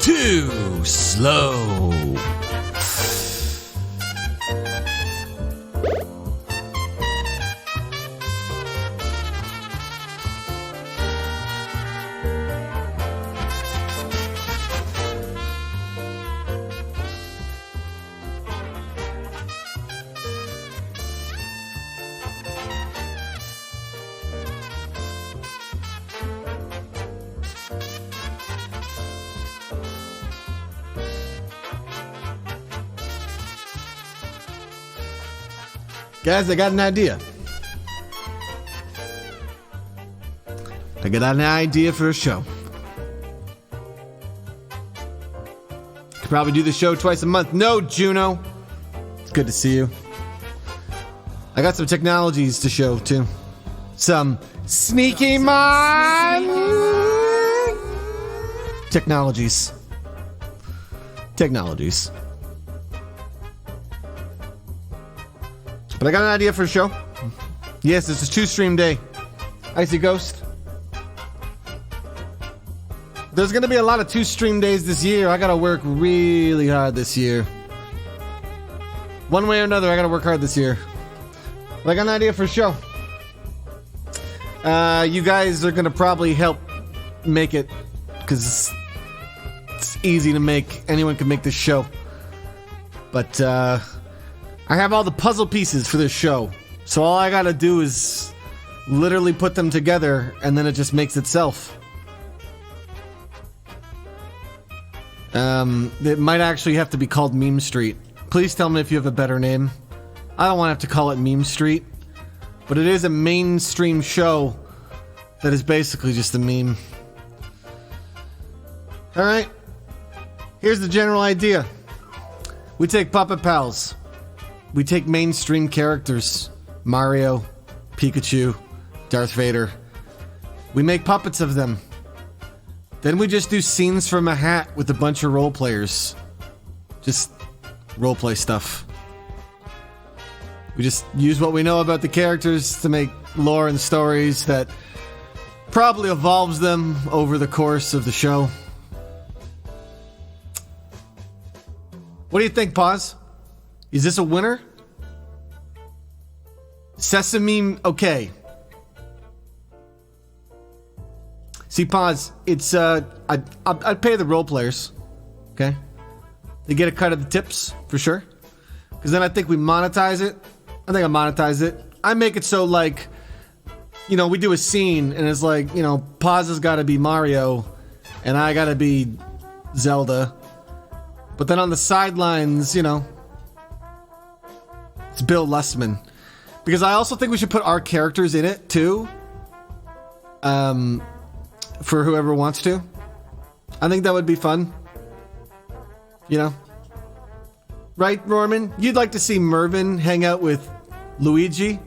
Too slow. Guys, I got an idea. I got an idea for a show. Could probably do the show twice a month. No, Juno. It's good to see you. I got some technologies to show, too. Some sneaky mind technologies. But I got an idea for a show. Yes, it's a 2-stream day. Icy Ghost. There's going to be a lot of 2-stream days this year. I got to work really hard this year. One way or another, I got to work hard this year. But I got an idea for a show. You guys are going to probably help make it, because it's easy to make. Anyone can make this show. But, I have all the puzzle pieces for this show, so all I gotta do is literally put them together, and then it just makes itself. It might actually have to be called Meme Street. Please tell me if you have a better name. I don't want to have to call it Meme Street, but it is a mainstream show that is basically just a meme. Alright, here's the general idea. We take Puppet Pals. We take mainstream characters, Mario, Pikachu, Darth Vader. We make puppets of them. Then we just do scenes from a hat with a bunch of role players. Just roleplay stuff. We just use what we know about the characters to make lore and stories that probably evolves them over the course of the show. What do you think, Paz? Is this a winner? Sesame, okay. See, Paz, it's, I'd pay the role players, okay? They get a cut of the tips, for sure. Because then I think we monetize it. I monetize it. I make it so, like, you know, we do a scene, and it's like, you know, Paz has got to be Mario, and I got to be Zelda. But then on the sidelines, you know, it's Bill Lustman. Because I also think we should put our characters in it, too. For whoever wants to. I think that would be fun. You know? Right, Norman? You'd like to see Mervin hang out with Luigi?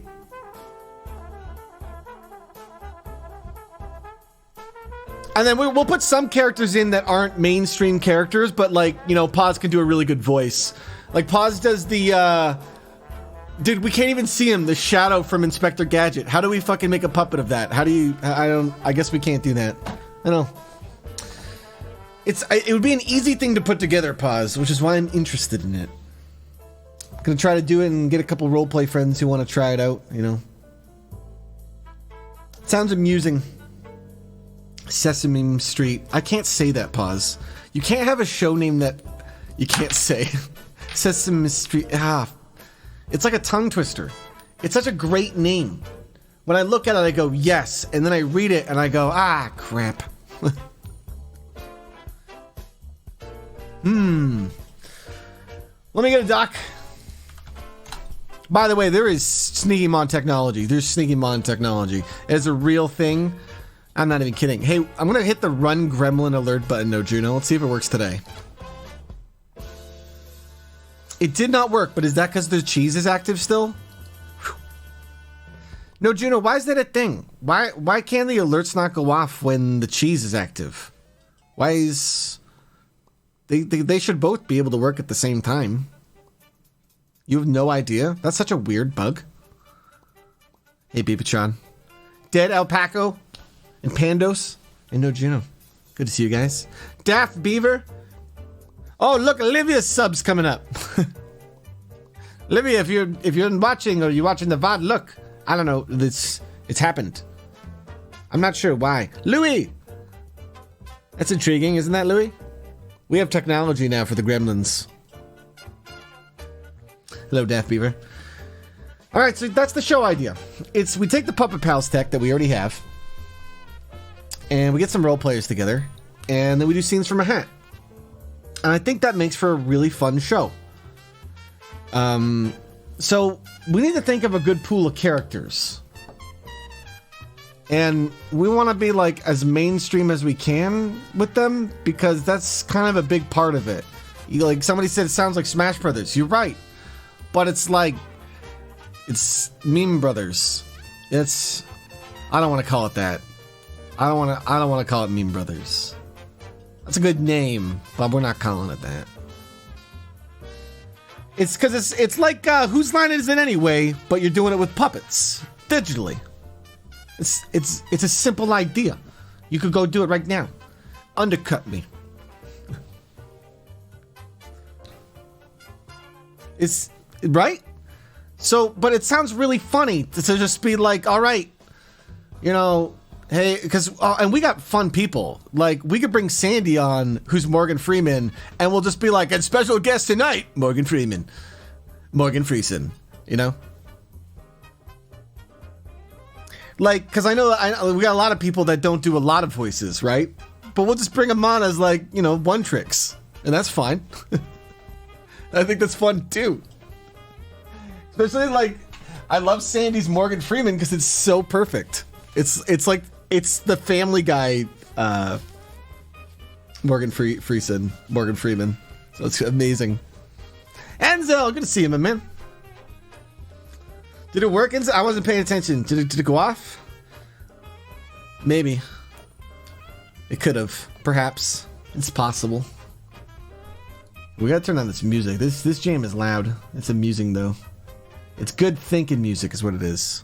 And then we'll put some characters in that aren't mainstream characters, but, like, you know, Paz can do a really good voice. Like, Paz does the, dude, we can't even see him, the Shadow from Inspector Gadget. How do we fucking make a puppet of that? How do you... I guess we can't do that. I know. It would be an easy thing to put together, Paz, which is why I'm interested in it. I'm gonna try to do it and get a couple roleplay friends who want to try it out, you know. It sounds amusing. Sesame Street. I can't say that, Paz. You can't have a show name that you can't say. Sesame Street. It's like a tongue twister. It's such a great name. When I look at it, I go, yes. And then I read it and I go, crap. Let me get a doc. By the way, there is sneaky mon technology. There's sneaky mon technology. It's a real thing. I'm not even kidding. Hey, I'm gonna hit the run gremlin alert button, no Juno. Let's see if it works today. It did not work, but is that because the cheese is active still? Whew. No Juno, why is that a thing? Why can't the alerts not go off when the cheese is active? Why is... They should both be able to work at the same time. You have no idea? That's such a weird bug. Hey, Beepatron. Dead Alpaco and Pandos and No Juno. Good to see you guys. Daft Beaver. Oh, look, Olivia's sub's coming up. Olivia, if you're watching or you're watching the VOD, look. I don't know. It's happened. I'm not sure why. Louis! That's intriguing, isn't that, Louis? We have technology now for the gremlins. Hello, Daft Beaver. All right, so that's the show idea. We take the Puppet Pals tech that we already have, and we get some role players together, and then we do scenes from a hat. And I think that makes for a really fun show. So we need to think of a good pool of characters. And we want to be like as mainstream as we can with them, because that's kind of a big part of it. Like somebody said, it sounds like Smash Brothers. You're right, but it's like it's Meme Brothers. I don't want to call it that. I don't want to call it Meme Brothers. That's a good name, but we're not calling it that. It's because it's like whose line is it anyway? But you're doing it with puppets digitally. It's a simple idea. You could go do it right now. Undercut me. It's right. So, but it sounds really funny to just be like, all right, you know, hey, because and we got fun people. Like we could bring Sandy on, who's Morgan Freeman, and we'll just be like, and special guest tonight, Morgan Freeman, Morgan Freeman, you know. Like, because I know we got a lot of people that don't do a lot of voices, right? But we'll just bring them on as like, you know, one tricks, and that's fine. I think that's fun too. Especially like, I love Sandy's Morgan Freeman because it's so perfect. It's like it's the Family Guy, Morgan Freeman. So it's amazing. Enzo, good to see you, my man. Did it work? I wasn't paying attention. Did it go off? Maybe. It could have. Perhaps. It's possible. We gotta turn on this music. This jam is loud. It's amusing though. It's good thinking music is what it is.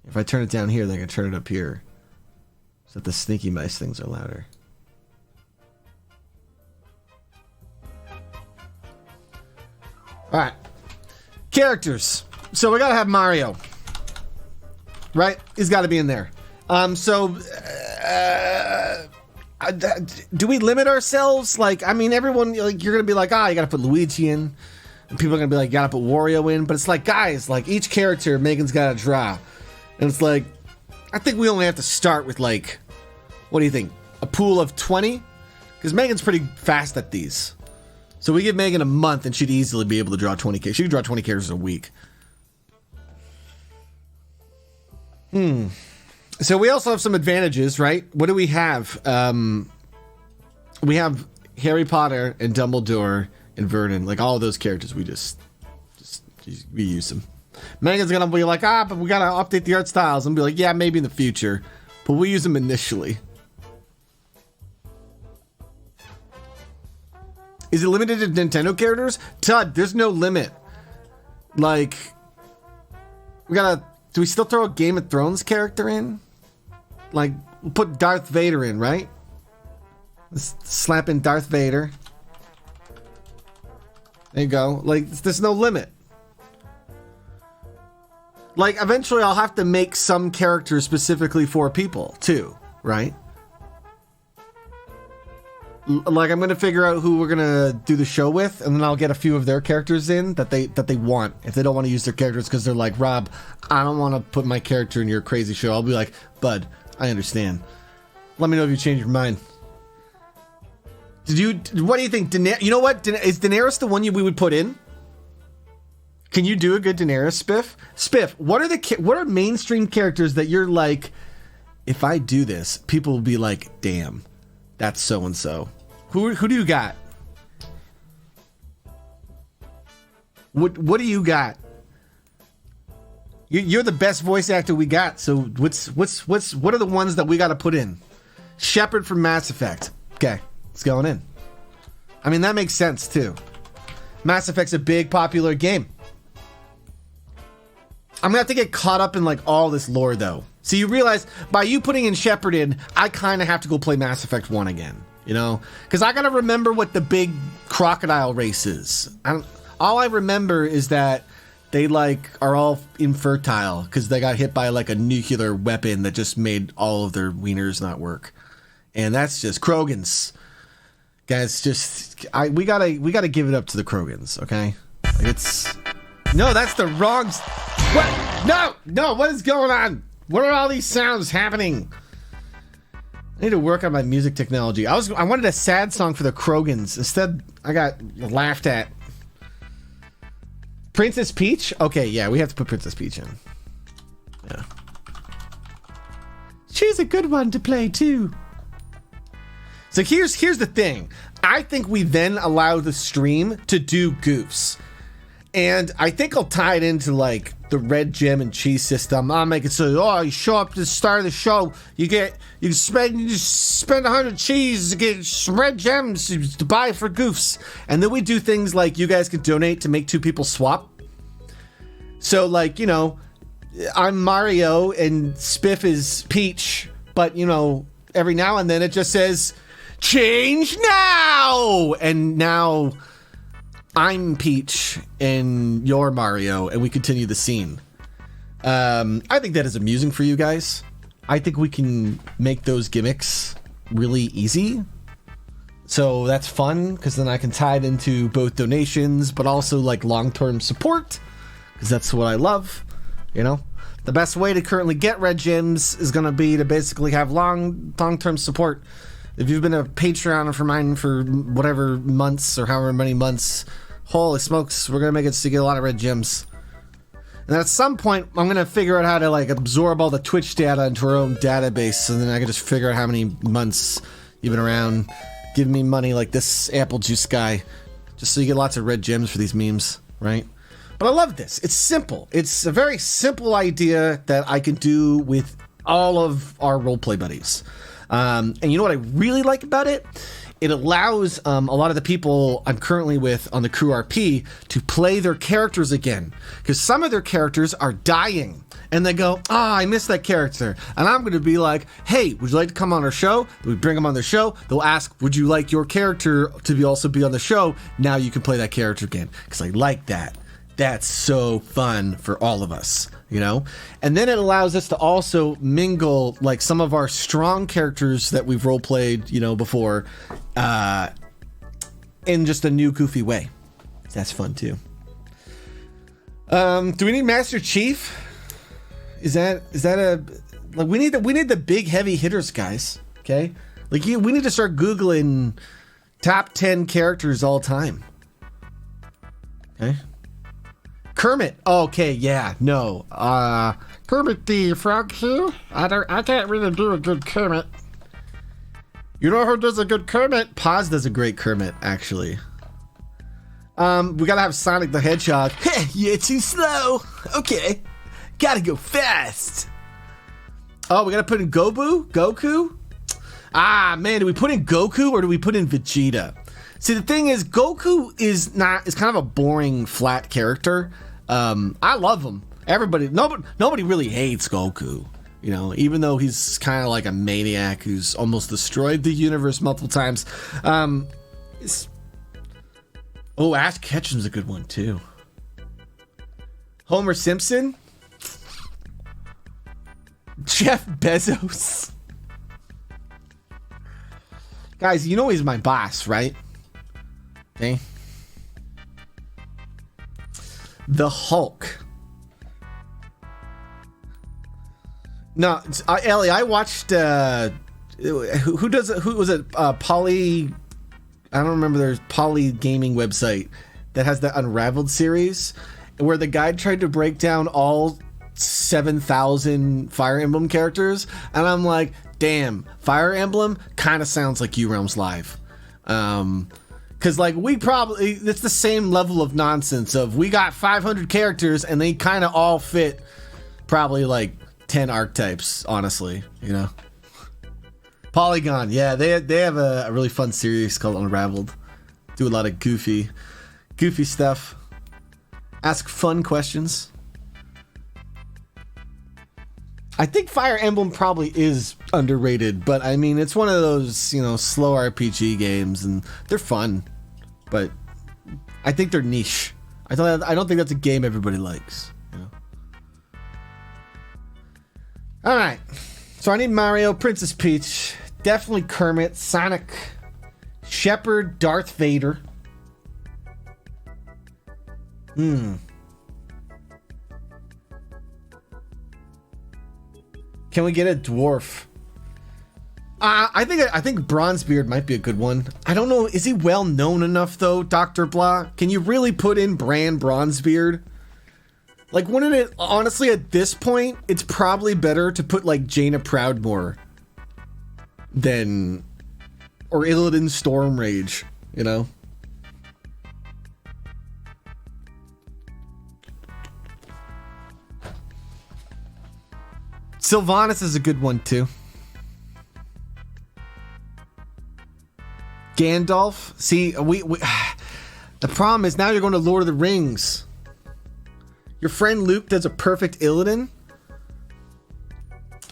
If I turn it down here, then I can turn it up here. So that the sneaky mice things are louder. Alright. Characters. So we gotta have Mario. Right? He's gotta be in there. Do we limit ourselves? Like, I mean, everyone, like, you're gonna be like, you gotta put Luigi in. And people are gonna be like, you gotta put Wario in. But it's like, guys, like, each character Megan's gotta draw. And it's like, I think we only have to start with, like, what do you think? A pool of 20? Because Megan's pretty fast at these. So we give Megan a month and she'd easily be able to draw 20 characters. She could draw 20 characters a week. So we also have some advantages, right? What do we have? We have Harry Potter and Dumbledore and Vernon. Like, all of those characters, we just we use them. Megan's gonna be like, but we gotta update the art styles. And be like, yeah, maybe in the future. But we use them initially. Is it limited to Nintendo characters? Todd, there's no limit. Like, do we still throw a Game of Thrones character in? Like, we'll put Darth Vader in, right? Let's slap in Darth Vader. There you go. Like, there's no limit. Like, eventually I'll have to make some characters specifically for people, too, right? Like, I'm gonna figure out who we're gonna do the show with, and then I'll get a few of their characters in that they want. If they don't want to use their characters because they're like, Rob, I don't want to put my character in your crazy show, I'll be like, Bud, I understand. Let me know if you change your mind. What do you think? You know what? Is Daenerys the one we would put in? Can you do a good Daenerys, Spiff? Spiff, what are mainstream characters that you're like, if I do this, people will be like, damn, that's so and so. Who do you got? What do you got? You're the best voice actor we got. So what are the ones that we got to put in? Shepard from Mass Effect. Okay, it's going in. I mean, that makes sense too. Mass Effect's a big popular game. I'm gonna have to get caught up in like all this lore though. So you realize by you putting in Shepard in, I kind of have to go play Mass Effect 1 again, you know? Because I gotta remember what the big crocodile race is. All I remember is that they like are all infertile because they got hit by like a nuclear weapon that just made all of their wieners not work. And that's just Krogans. Guys, we gotta give it up to the Krogans, okay? No, that's the wrong. What? No, what is going on? What are all these sounds happening? I need to work on my music technology. I wanted a sad song for the Krogans. Instead, I got laughed at. Princess Peach? Okay, yeah, we have to put Princess Peach in. Yeah. She's a good one to play too. So here's the thing. I think we then allow the stream to do goofs. And I think I'll tie it into like the red gem and cheese system. I'll make it so, you show up to the start of the show, you spend 100 cheese to get some red gems to buy for goofs. And then we do things like you guys can donate to make two people swap. So like, you know, I'm Mario and Spiff is Peach, but you know, every now and then it just says, change now! And now I'm Peach and you're Mario, and we continue the scene. I think that is amusing for you guys. I think we can make those gimmicks really easy. So that's fun, because then I can tie it into both donations, but also like long-term support, because that's what I love, you know? The best way to currently get red gems is going to be to basically have long-term support. If you've been a Patreon for mine for whatever months or however many months, holy smokes, we're going to make it so you get a lot of red gems. And at some point, I'm going to figure out how to like absorb all the Twitch data into our own database, and then I can just figure out how many months you've been around. Give me money like this apple juice guy, just so you get lots of red gems for these memes, right? But I love this. It's simple. It's a very simple idea that I can do with all of our roleplay buddies. And you know what I really like about it? It allows a lot of the people I'm currently with on the crew RP to play their characters again. Because some of their characters are dying. And they go, I missed that character. And I'm going to be like, hey, would you like to come on our show? We bring them on the show. They'll ask, would you like your character to also be on the show? Now you can play that character again. Because I like that. That's so fun for all of us, you know? And then it allows us to also mingle like some of our strong characters that we've role played, you know, before, in just a new goofy way. That's fun too. Do we need Master Chief? Is that a like we need the big heavy hitters, guys? Okay, like we need to start Googling top 10 characters all time. Okay. Kermit. Okay, yeah, no. Kermit the Frog here. I can't really do a good Kermit. You know who does a good Kermit? Paz does a great Kermit, actually. We gotta have Sonic the Hedgehog. You're too slow. Okay. Gotta go fast. Oh, we gotta put in Goku? Ah, man, do we put in Goku or do we put in Vegeta? See, the thing is, Goku is kind of a boring, flat character. I love him. Nobody really hates Goku, you know, even though he's kind of like a maniac who's almost destroyed the universe multiple times. Ash Ketchum's a good one too. Homer Simpson, Jeff Bezos. Guys, you know he's my boss, right? Okay. The Hulk. No, Ellie, I watched who was it? I don't remember, there's Poly Gaming website that has the Unraveled series where the guy tried to break down all 7,000 Fire Emblem characters, and I'm like, damn, Fire Emblem kind of sounds like U-Realms Live. Because, like, it's the same level of nonsense of we got 500 characters and they kind of all fit probably like 10 archetypes, honestly, you know? Polygon, yeah, they have a really fun series called Unraveled. Do a lot of goofy stuff. Ask fun questions. I think Fire Emblem probably is underrated, but I mean, it's one of those, you know, slow RPG games, and they're fun, but I think they're niche. I don't think that's a game everybody likes, you know? All right, so I need Mario, Princess Peach, definitely Kermit, Sonic, Shepard, Darth Vader. Can we get a dwarf? I think Bronzebeard might be a good one. I don't know. Is he well known enough though, Dr. Blah? Can you really put in Bronzebeard? Like, wouldn't it, honestly, at this point, it's probably better to put like Jaina Proudmoore than, or Illidan Stormrage, you know? Sylvanas is a good one too. Gandalf. See, we the problem is now you're going to Lord of the Rings. Your friend Luke does a perfect Illidan.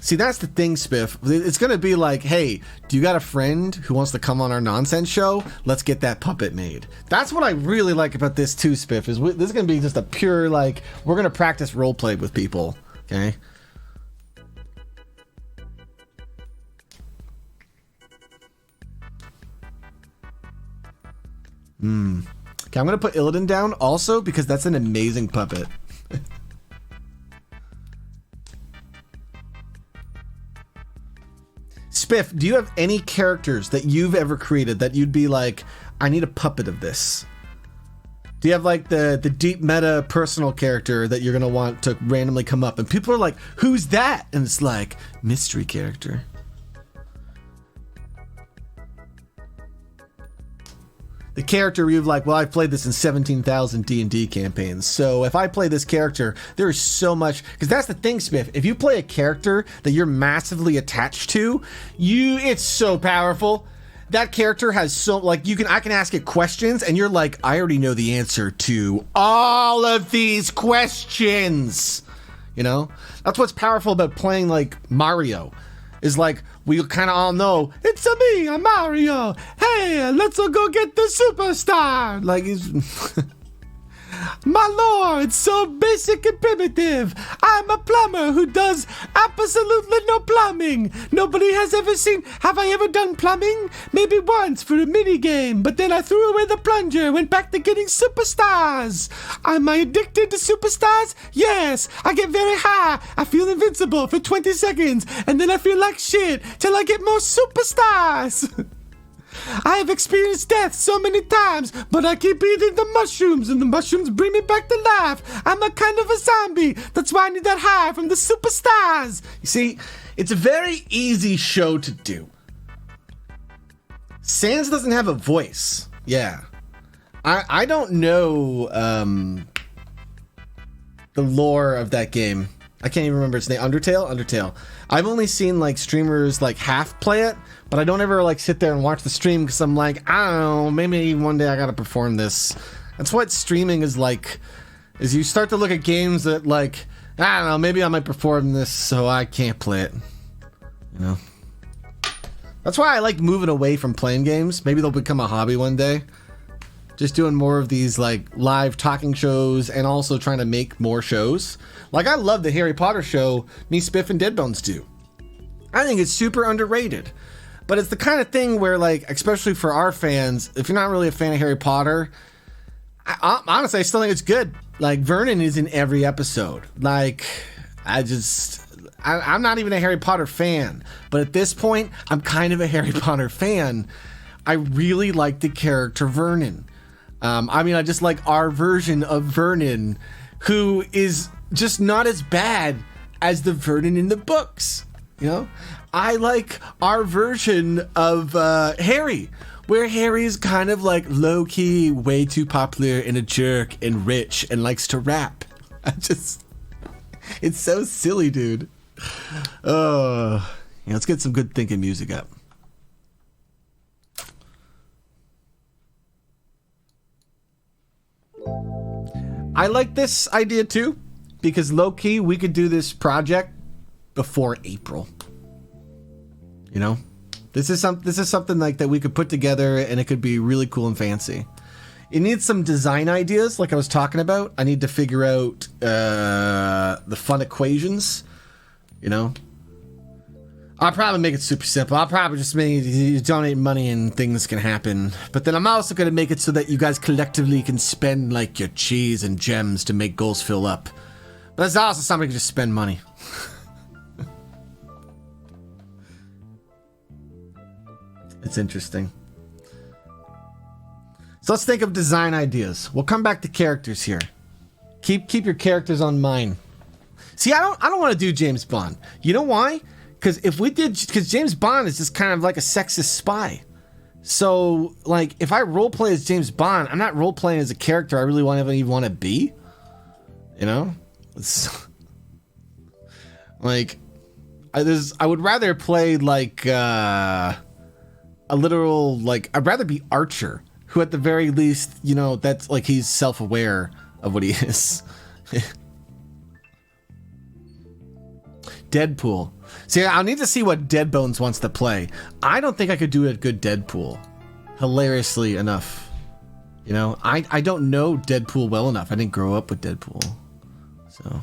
See, that's the thing, Spiff. It's going to be like, hey, do you got a friend who wants to come on our nonsense show? Let's get that puppet made. That's what I really like about this too, Spiff, is this is going to be just a pure, like, we're going to practice roleplay with people, okay? Okay, I'm going to put Illidan down also because that's an amazing puppet. Spiff, do you have any characters that you've ever created that you'd be like, I need a puppet of this? Do you have like the deep meta personal character that you're going to want to randomly come up and people are like, who's that? And it's like, mystery character. The character you've like, well, I've played this in 17,000 D&D campaigns. So if I play this character, there is so much, because that's the thing, Spiff. If you play a character that you're massively attached to, it's so powerful. That character has so, like, I can ask it questions and you're like, I already know the answer to all of these questions. You know, that's what's powerful about playing like Mario. Is like, we kind of all know, it's me, I'm Mario. Hey, let's all go get the superstar. Like, my lord, so basic and primitive. I'm a plumber who does absolutely no plumbing. Nobody has ever seen. Have I ever done plumbing? Maybe once for a mini game, but then I threw away the plunger, went back to getting superstars. Am I addicted to superstars? Yes. I get very high. I feel invincible for 20 seconds, and then I feel like shit till I get more superstars. I have experienced death so many times, but I keep eating the mushrooms, and the mushrooms bring me back to life. I'm a kind of a zombie. That's why I need that high from the superstars. You see, it's a very easy show to do. Sans doesn't have a voice. Yeah. I don't know the lore of that game. I can't even remember its name. Undertale. I've only seen like streamers like half play it, but I don't ever like sit there and watch the stream because I'm like, I don't know, maybe one day I gotta perform this. That's what streaming is like, is you start to look at games that like, I don't know, maybe I might perform this so I can't play it. You know? That's why I like moving away from playing games. Maybe they'll become a hobby one day. Just doing more of these like live talking shows and also trying to make more shows. Like, I love the Harry Potter show me, Spiff, and Deadbones do. I think it's super underrated. But it's the kind of thing where, like, especially for our fans, if you're not really a fan of Harry Potter, honestly, I still think it's good. Like, Vernon is in every episode. Like, I'm not even a Harry Potter fan. But at this point, I'm kind of a Harry Potter fan. I really like the character Vernon. I just like our version of Vernon, who is just not as bad as the Vernon in the books. I like our version of Harry, where Harry is kind of like low-key, way too popular and a jerk and rich and likes to rap. It's so silly, dude. Let's get some good thinking music up. I like this idea too, because low-key we could do this project before April. This is something like that we could put together, and it could be really cool and fancy. It needs some design ideas, like I was talking about. I need to figure out the fun equations. I'll probably make it super simple. I'll probably just make you donate money and things can happen. But then I'm also going to make it so that you guys collectively can spend like your cheese and gems to make goals fill up. But there's also somebody can just spend money. It's interesting. So let's think of design ideas. We'll come back to characters here. Keep your characters on mine. See, I don't want to do James Bond. You know why? Because James Bond is just kind of like a sexist spy. So, like, if I roleplay as James Bond, I'm not roleplaying as a character I really even want to be. It's like, I would rather play like a literal, like, I'd rather be Archer, who at the very least, that's like he's self-aware of what he is. Deadpool. See, I'll need to see what Deadbones wants to play. I don't think I could do a good Deadpool. Hilariously enough. I don't know Deadpool well enough. I didn't grow up with Deadpool. So.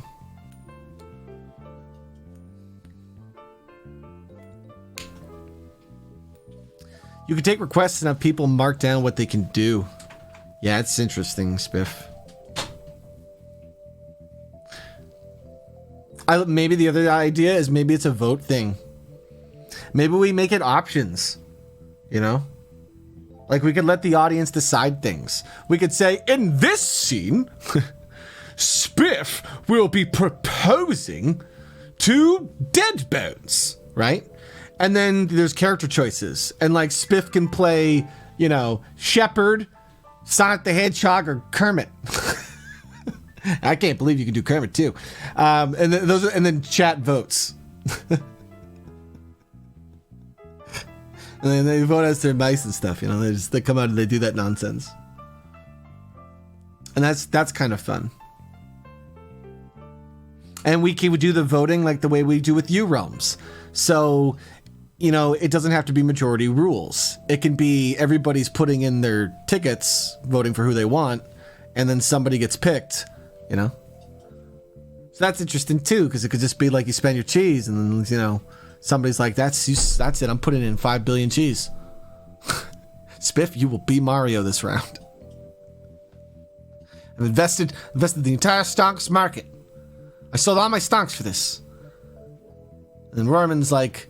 You can take requests and have people mark down what they can do. Yeah, it's interesting, Spiff. Maybe the other idea is maybe it's a vote thing. Maybe we make it options. Like we could let the audience decide things. We could say, in this scene, Spiff will be proposing to Deadbones, right? And then there's character choices. And like Spiff can play, Shepherd, Sonic the Hedgehog, or Kermit. I can't believe you can do Kermit too. And then chat votes. And then they vote as their mice and stuff, they come out and they do that nonsense. And that's kind of fun. And we would do the voting like the way we do with U-Realms. So, it doesn't have to be majority rules. It can be everybody's putting in their tickets, voting for who they want, and then somebody gets picked, So that's interesting too, because it could just be like you spend your cheese, and then, somebody's like, that's it, I'm putting in 5 billion cheese. Spiff, you will be Mario this round. I've invested the entire stonks market. I sold all my stonks for this. And Roman's like,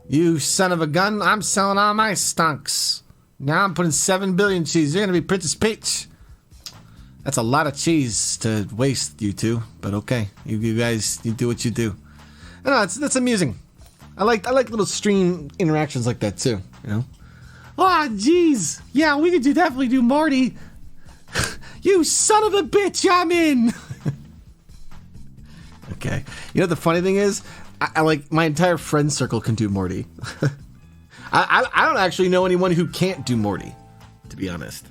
you son of a gun, I'm selling all my stonks. Now I'm putting 7 billion cheese. You're going to be Princess Peach. That's a lot of cheese to waste, you two. But okay, you guys, you do what you do. I know, that's amusing. I like little stream interactions like that too, Oh, jeez. Yeah, we could definitely do Marty. You son of a bitch, I'm in. Okay. The funny thing is, I like my entire friend circle can do Morty. I don't actually know anyone who can't do Morty, to be honest.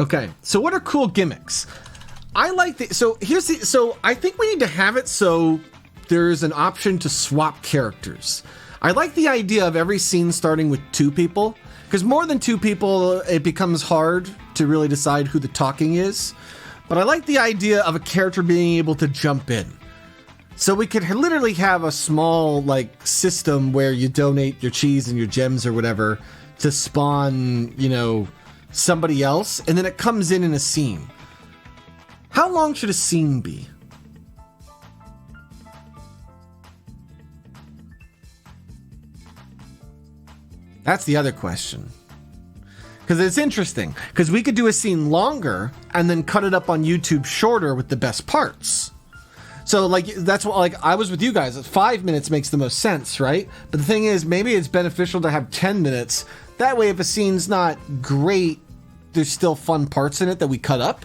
Okay, so what are cool gimmicks? I like so I think we need to have it so there's an option to swap characters. I like the idea of every scene starting with 2 people, because more than 2 people, it becomes hard to really decide who the talking is. But I like the idea of a character being able to jump in. So we could literally have a small system where you donate your cheese and your gems or whatever to spawn, somebody else, and then it comes in a scene. How long should a scene be? That's the other question. Because it's interesting. Because we could do a scene longer and then cut it up on YouTube shorter with the best parts. So, like, that's what, like, I was with you guys. 5 minutes makes the most sense, right? But the thing is, maybe it's beneficial to have 10 minutes. That way, if a scene's not great, there's still fun parts in it that we cut up.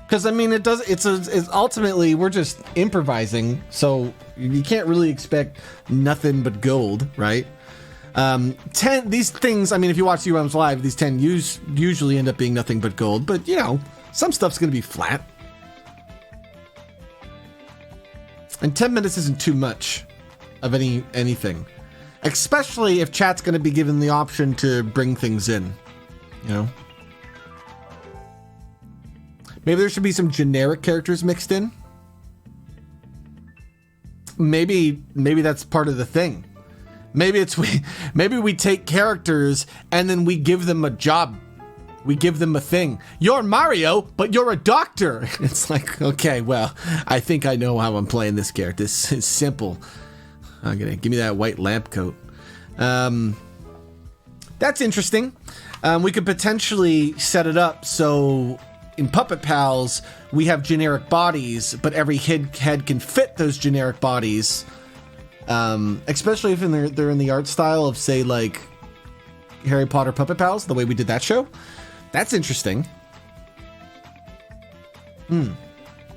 Because, I mean, it's ultimately, we're just improvising. So, you can't really expect nothing but gold, right? 10, these things, I mean, if you watch UMs Live, these 10 usually end up being nothing but gold. But, you know, some stuff's going to be flat. And 10 minutes isn't too much of anything. Especially if chat's going to be given the option to bring things in, you know? Maybe there should be some generic characters mixed in. Maybe that's part of the thing. Maybe we take characters and then we give them a job. We give them a thing. You're Mario, but you're a doctor. It's like, okay, well, I think I know how I'm playing this character. This is simple. I'm gonna give me that white lamp coat. That's interesting. We could potentially set it up so in Puppet Pals we have generic bodies, but every head can fit those generic bodies. Especially if they're in the art style of, say, like Harry Potter Puppet Pals, the way we did that show. That's interesting.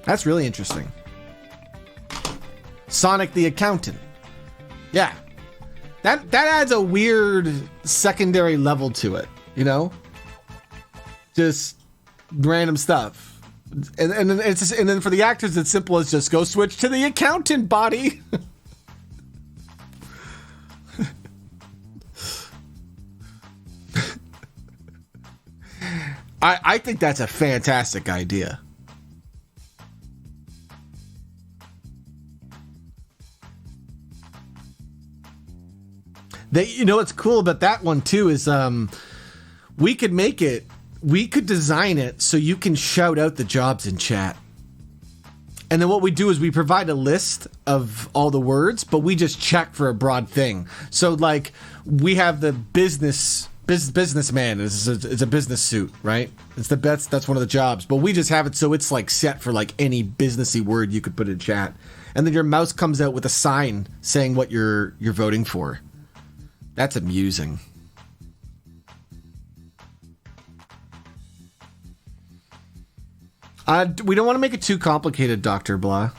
That's really interesting. Sonic the Accountant. Yeah. That adds a weird secondary level to it, you know? Just random stuff. And then for the actors, it's simple as just go switch to the accountant body. I think that's a fantastic idea. You know what's cool about that one too is we could design it so you can shout out the jobs in chat. And then what we do is we provide a list of all the words, but we just check for a broad thing. So like we have the businessman is a business suit, right? That's one of the jobs, but we just have it so it's like set for like any businessy word you could put in chat, and then your mouse comes out with a sign saying what you're voting for. That's amusing. We don't want to make it too complicated, Dr. Blah.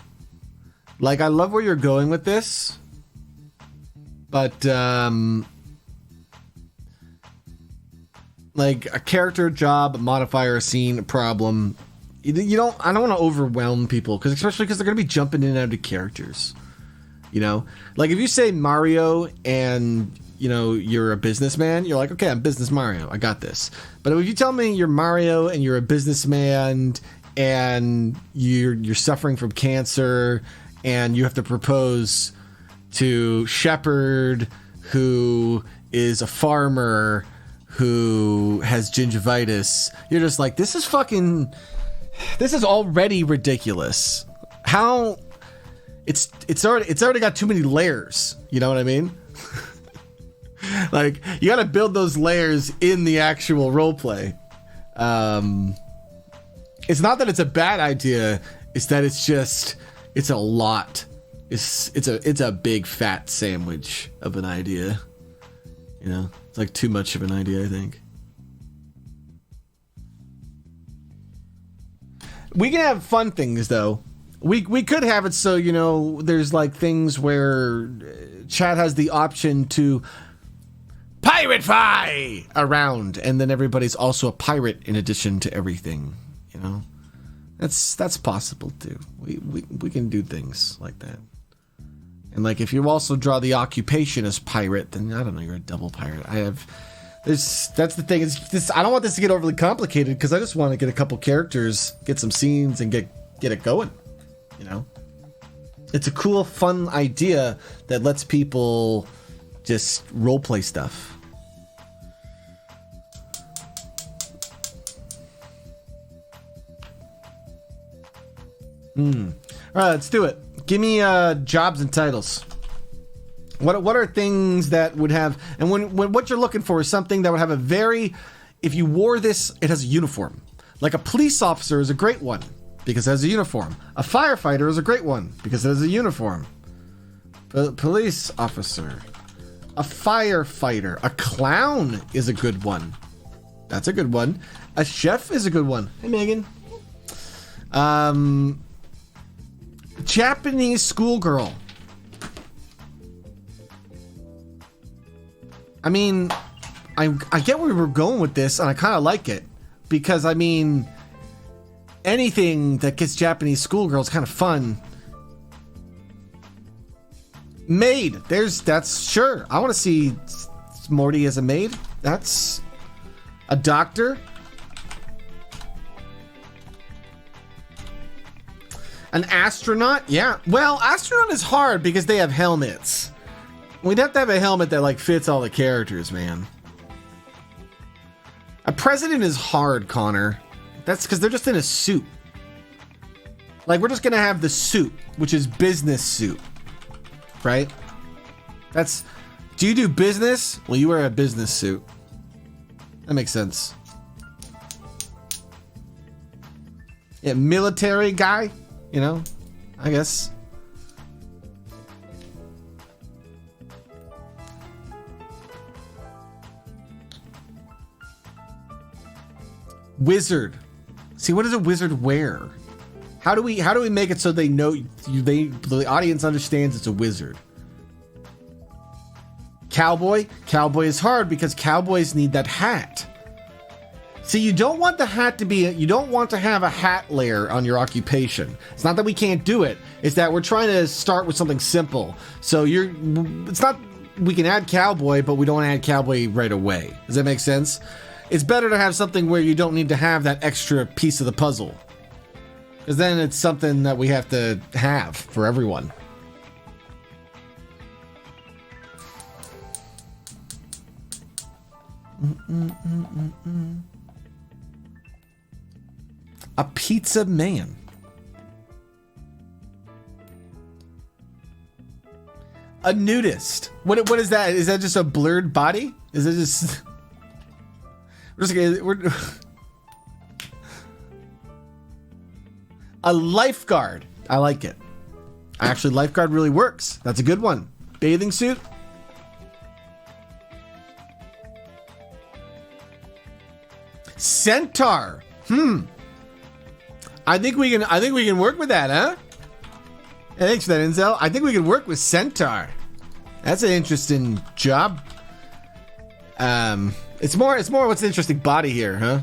Like, I love where you're going with this, but like a character, job, modifier, scene, problem. I don't want to overwhelm people, especially because they're going to be jumping in and out of characters. You know, like if you say Mario and you know you're a businessman, you're like, okay, I'm Business Mario, I got this. But if you tell me you're Mario and you're a businessman and you're suffering from cancer and you have to propose to Shepard, who is a farmer who has gingivitis, you're just like, this is already ridiculous. How it's already got too many layers, you know what I mean? Like, you gotta build those layers in the actual roleplay. It's not that it's a bad idea, it's that it's a lot. It's a big fat sandwich of an idea. You know, it's like too much of an idea, I think. We can have fun things though. We could have it so, you know, there's like things where chat has the option to pirate-fy around, and then everybody's also a pirate in addition to everything, you know. That's possible too. We can do things like that. And like if you also draw the occupation as pirate, then I don't know, you're a double pirate. That's the thing. I don't want this to get overly complicated because I just want to get a couple characters, get some scenes, and get it going. You know, it's a cool, fun idea that lets people just roleplay stuff. All right, let's do it. Give me jobs and titles. What are things that would have, and when what you're looking for is something that would have a very, if you wore this, it has a uniform. Like a police officer is a great one because it has a uniform. A firefighter is a great one because it has a uniform. Police officer, a firefighter, a clown is a good one. That's a good one. A chef is a good one. Hey, Megan. Japanese schoolgirl. I mean, I get where we were going with this, and I kind of like it. Because, I mean, anything that gets Japanese schoolgirls kind of fun. Maid. That's sure. I want to see Morty as a maid. That's a doctor. An astronaut. Yeah. Well, astronaut is hard because they have helmets. We'd have to have a helmet that like fits all the characters, man. A president is hard, Connor. That's because they're just in a suit. Like, we're just going to have the suit, which is business suit. Right? That's... Do you do business? Well, you wear a business suit. That makes sense. Yeah, military guy, you know, I guess. Wizard. See, what does a wizard wear? How do we make it so they know the audience understands it's a wizard? Cowboy. Cowboy is hard because cowboys need that hat. See, you don't want the hat to be, you don't want to have a hat layer on your occupation. It's not that we can't do it. It's that we're trying to start with something simple. So it's not, we can add cowboy, but we don't add cowboy right away. Does that make sense? It's better to have something where you don't need to have that extra piece of the puzzle. Because then it's something that we have to have for everyone. A pizza man. A nudist. What is that? Is that just a blurred body? Is it just... We're a lifeguard. I like it. Actually, lifeguard really works. That's a good one. Bathing suit. Centaur. I think we can work with that, huh? Hey, thanks for that, Inzel. I think we can work with Centaur. That's an interesting job. It's more what's the interesting body here, huh?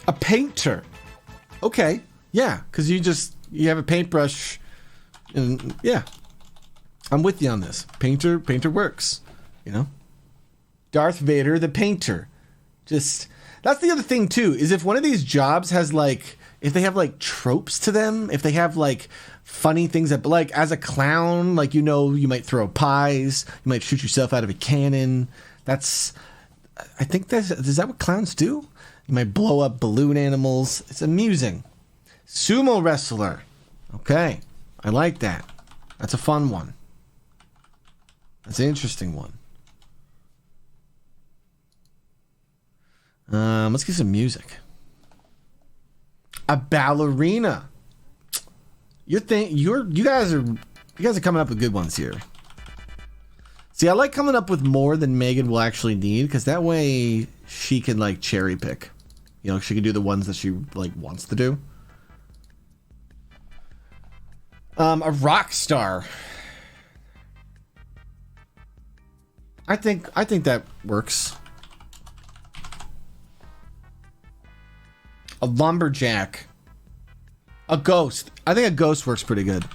A painter. Okay. Yeah, because you have a paintbrush and yeah. I'm with you on this. Painter works, you know? Darth Vader, the painter. Just, that's the other thing too, is if one of these jobs has like, if they have like tropes to them, if they have like funny things that, like as a clown, like, you know, you might throw pies, you might shoot yourself out of a cannon. Is that what clowns do? You might blow up balloon animals. It's amusing. Sumo wrestler. Okay. I like that. That's a fun one. That's an interesting one. Let's get some music. A ballerina. You guys are coming up with good ones here. See, I like coming up with more than Megan will actually need, because that way she can like cherry pick. You know, she can do the ones that she like wants to do. A rock star. I think that works. A lumberjack. A ghost. I think a ghost works pretty good.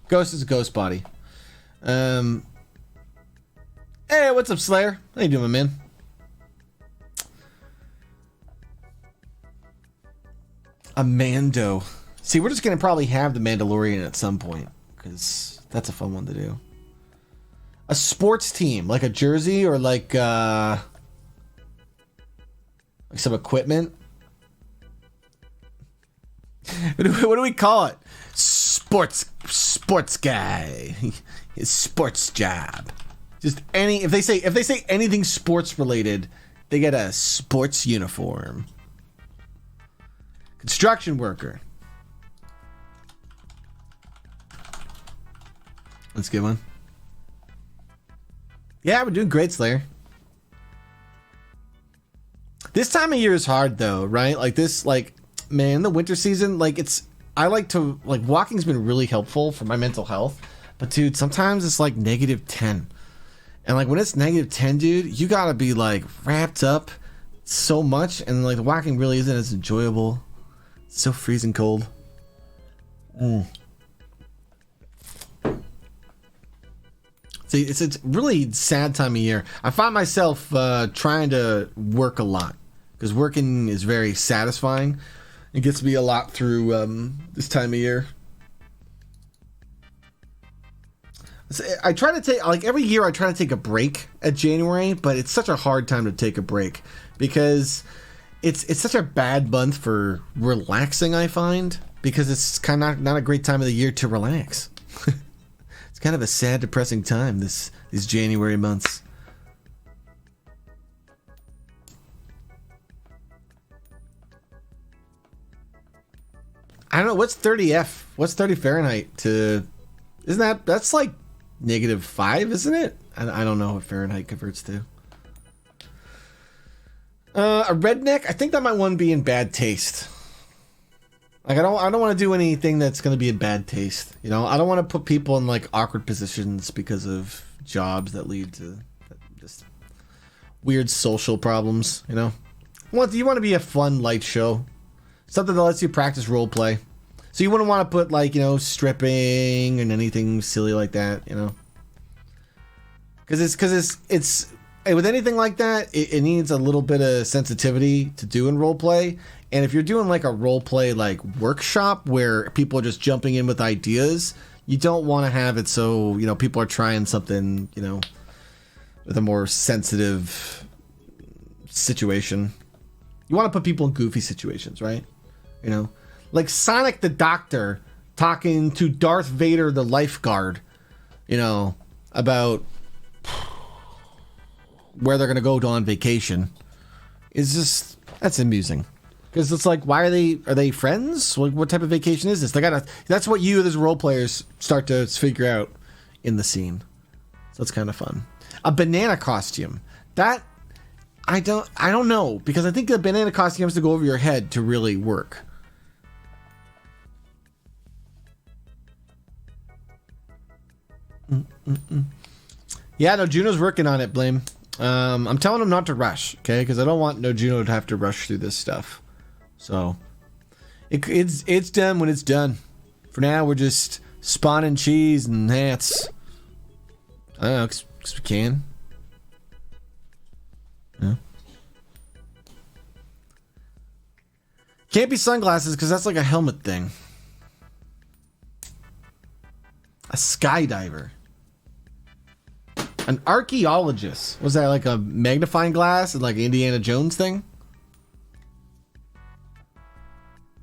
Ghost is a ghost body. Hey, what's up, Slayer? How you doing, man? A Mando. See, we're just gonna probably have the Mandalorian at some point, because that's a fun one to do. A sports team, like a jersey or like some equipment. What do we call it? Sports guy. His sports job. Just if they say anything sports related, they get a sports uniform. Construction worker. Let's get one. Yeah, we're doing great, Slayer. This time of year is hard though, right? Like this, man, the winter season, walking's been really helpful for my mental health. But dude, sometimes it's like -10. And when it's -10, dude, you gotta be wrapped up so much, and the walking really isn't as enjoyable. It's so freezing cold. See, it's a really sad time of year. I find myself trying to work a lot because working is very satisfying. It gets me a lot through this time of year. So I try to take, every year I try to take a break at January, but it's such a hard time to take a break because it's such a bad month for relaxing, I find, because it's kind of not a great time of the year to relax. It's kind of a sad, depressing time, these January months. I don't know, what's 30F? What's 30 Fahrenheit to... That's -5, isn't it? I don't know what Fahrenheit converts to. A redneck? I think that might one be in bad taste. I don't want to do anything that's going to be in bad taste. I don't want to put people in awkward positions because of jobs that lead to just weird social problems. You want to be a fun, light show, something that lets you practice role play. So you wouldn't want to put stripping and anything silly like that. Because it's with anything like that, it needs a little bit of sensitivity to do in role play. And if you're doing a role play workshop where people are just jumping in with ideas, you don't want to have it so people are trying something with a more sensitive situation. You want to put people in goofy situations, right? Like Sonic the Doctor talking to Darth Vader the lifeguard, about where they're gonna go on vacation. That's amusing. Because it's why are they friends? What type of vacation is this? That's what you as role players start to figure out in the scene. So it's kind of fun. A banana costume. That I don't know, because I think the banana costume has to go over your head to really work. Yeah, no, Juno's working on it, Blame. I'm telling him not to rush, okay? Because I don't want no Juno to have to rush through this stuff. So it's done when it's done. For now, we're just spawning cheese and hats. I don't know, because we can. Yeah. Can't be sunglasses because that's a helmet thing. A skydiver. An archaeologist. Was that a magnifying glass and Indiana Jones thing?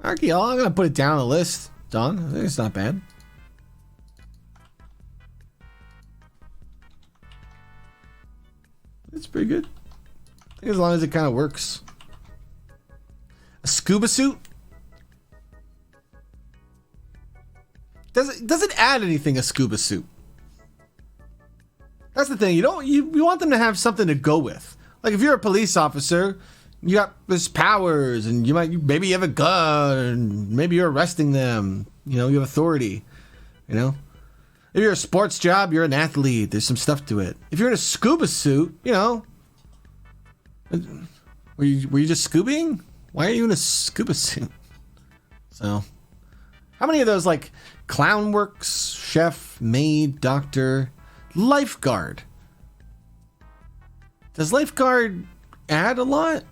I'm gonna put it down on the list, Don. I think it's not bad. It's pretty good. I think as long as it kind of works. A scuba suit? Doesn't add anything, a scuba suit. That's the thing. You want them to have something to go with. If you're a police officer, you got this powers, and maybe you have a gun, and maybe you're arresting them. You have authority. If you're a sports job, you're an athlete. There's some stuff to it. If you're in a scuba suit, were you just scubaing? Why are you in a scuba suit? So, how many of those clown works, chef, maid, doctor, lifeguard? Does lifeguard add a lot?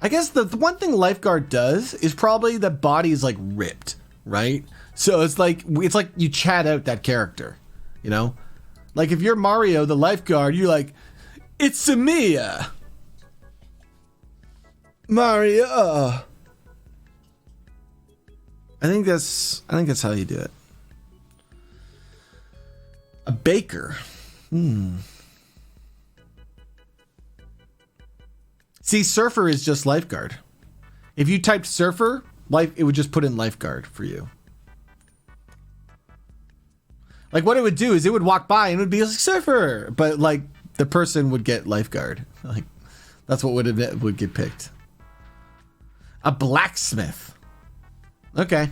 I guess the one thing lifeguard does is probably the body is ripped, right? So it's like you chat out that character, if you're Mario the lifeguard, you're it's me, Mario. I think that's how you do it. A baker. See, surfer is just lifeguard. If you typed surfer, it would just put in lifeguard for you. Like what it would do is it would walk by and it would be like surfer, but like the person would get lifeguard. Like that's what would get picked. A blacksmith. Okay.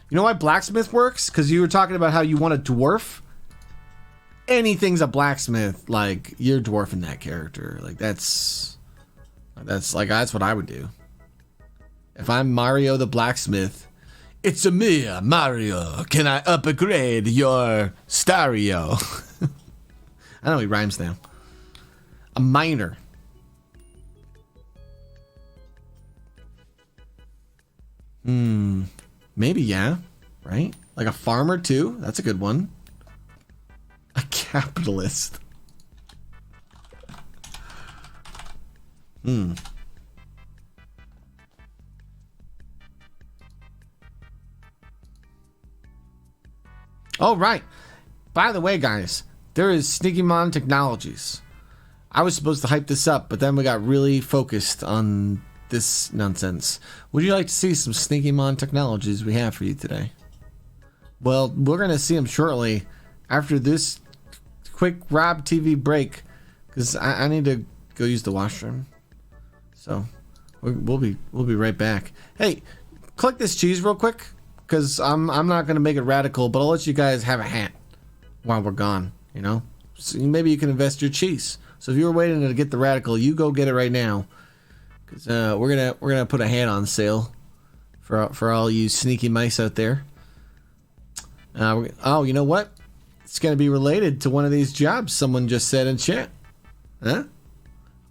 You know why blacksmith works? Because you were talking about how you want a dwarf. Anything's a blacksmith. Like you're dwarfing that character. Like that's what I would do. If I'm Mario the blacksmith, it's a me, Mario. Can I upgrade your stereo? I know he rhymes now. A miner. Maybe, yeah. Right? Like a farmer too. That's a good one. A capitalist. Oh, right. By the way, guys, there is Sneaky Mon Technologies. I was supposed to hype this up, but then we got really focused on this nonsense. Would you like to see some Sneaky Mon Technologies we have for you today? Well, we're going to see them shortly after this quick Rob TV break, because I need to go use the washroom. So we'll be right back. Hey, click this cheese real quick, because I'm not going to make it radical, but I'll let you guys have a hat while we're gone, you know? So maybe you can invest your cheese. So if you were waiting to get the radical, you go get it right now, because we're gonna put a hat on sale for all you sneaky mice out there. Oh, you know what? It's gonna be related to one of these jobs someone just said in chat. Huh?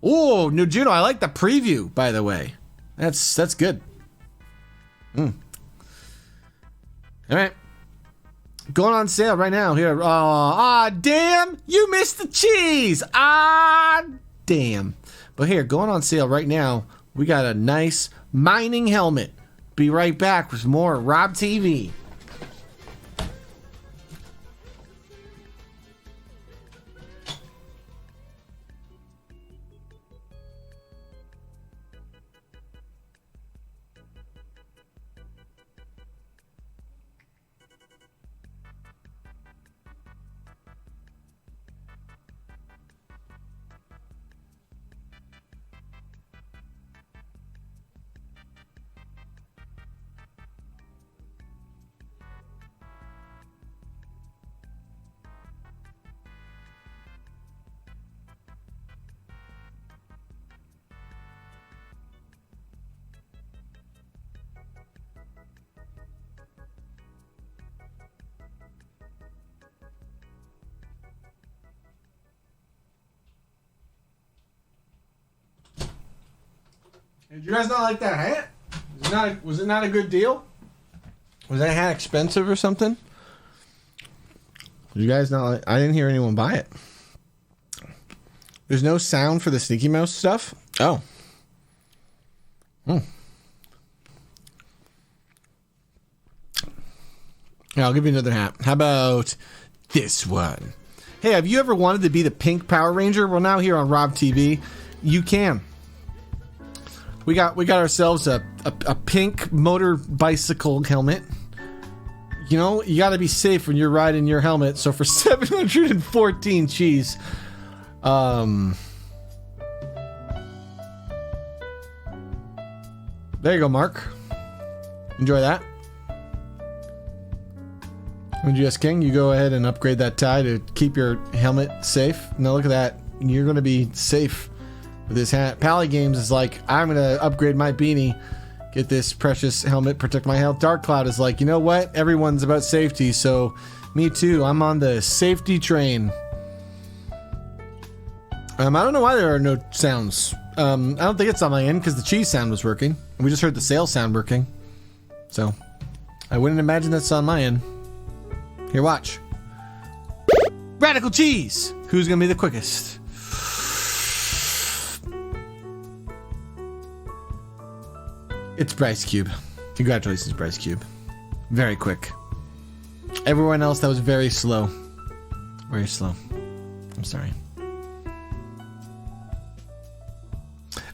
Oh, New Juno, I like the preview, by the way. That's good. All right. Going on sale right now here. Damn, you missed the cheese. Damn. But here, going on sale right now, we got a nice mining helmet. Be right back with more Rob TV. Did you guys not like that hat? Was it not a good deal? Was that hat expensive or something? Did you guys not like? I didn't hear anyone buy it. There's no sound for the Sneaky Mouse stuff? Oh. Yeah, I'll give you another hat. How about this one? Hey, have you ever wanted to be the pink Power Ranger? Well, now here on Rob TV, you can. We got ourselves a pink motor bicycle helmet. You know, you got to be safe when you're riding your helmet. So for 714 cheese, there you go, Mark. Enjoy that. And GS King, you go ahead and upgrade that tie to keep your helmet safe. Now look at that. You're going to be safe with this hat. Pally Games is like, I'm going to upgrade my beanie, get this precious helmet, protect my health. Dark Cloud is like, you know what? Everyone's about safety, so me too. I'm on the safety train. I don't know why there are no sounds. I don't think it's on my end because the cheese sound was working. And we just heard the sale sound working. So, I wouldn't imagine that's on my end. Here, watch. Radical cheese! Who's going to be the quickest? It's Bryce Cube. Congratulations, Bryce Cube. Very quick. Everyone else, that was very slow. Very slow. I'm sorry.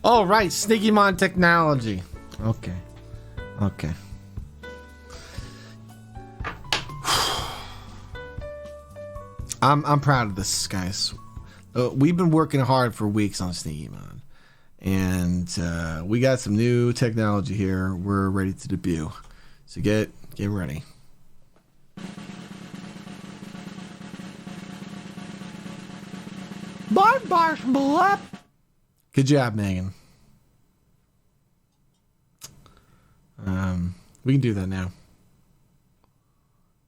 Oh, right. Sneaky Mon technology. Okay. Okay. I'm proud of this, guys. We've been working hard for weeks on Sneaky Mon. And we got some new technology here we're ready to debut. So get ready. Good job, Megan. We can do that now.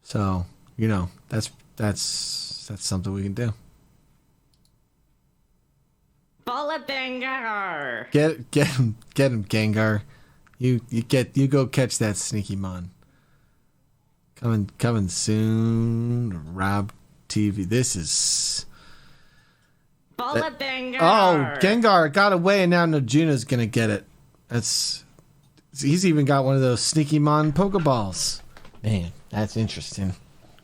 So, you know, that's something we can do. Bullet Gengar! Get him, Gengar. You go catch that Sneaky Mon. Coming soon. Rob TV. This is Bullet Gengar! Oh, Gengar got away, and now Nojuna's gonna get it. He's even got one of those Sneaky Mon Pokeballs. Man, that's interesting.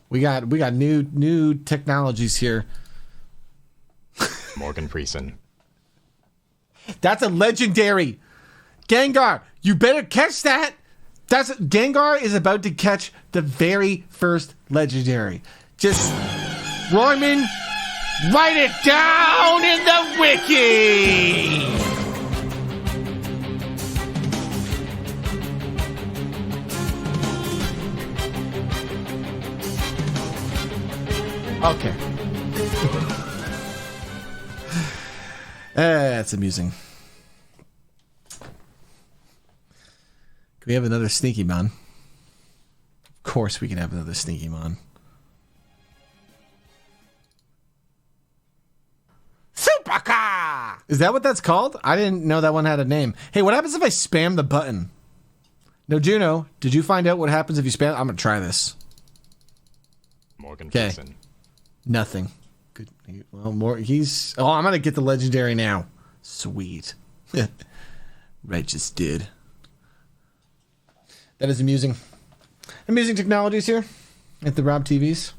We got new technologies here. Morgan Freeman. That's a legendary. Gengar, you better catch that. Gengar is about to catch the very first legendary. Just, Royman, write it down in the wiki. Okay. That's amusing. Can we have another Sneaky Mon? Of course we can have another Sneaky Mon. Supercar! Is that what that's called? I didn't know that one had a name. Hey, what happens if I spam the button? No, Juno, did you find out what happens if you spam? I'm gonna try this. Morgan Freeman. Nothing. Good. Well, more. Oh, I'm gonna get the legendary now. Sweet. Right, just did. That is amusing. Amusing technologies here at the Rob TVs.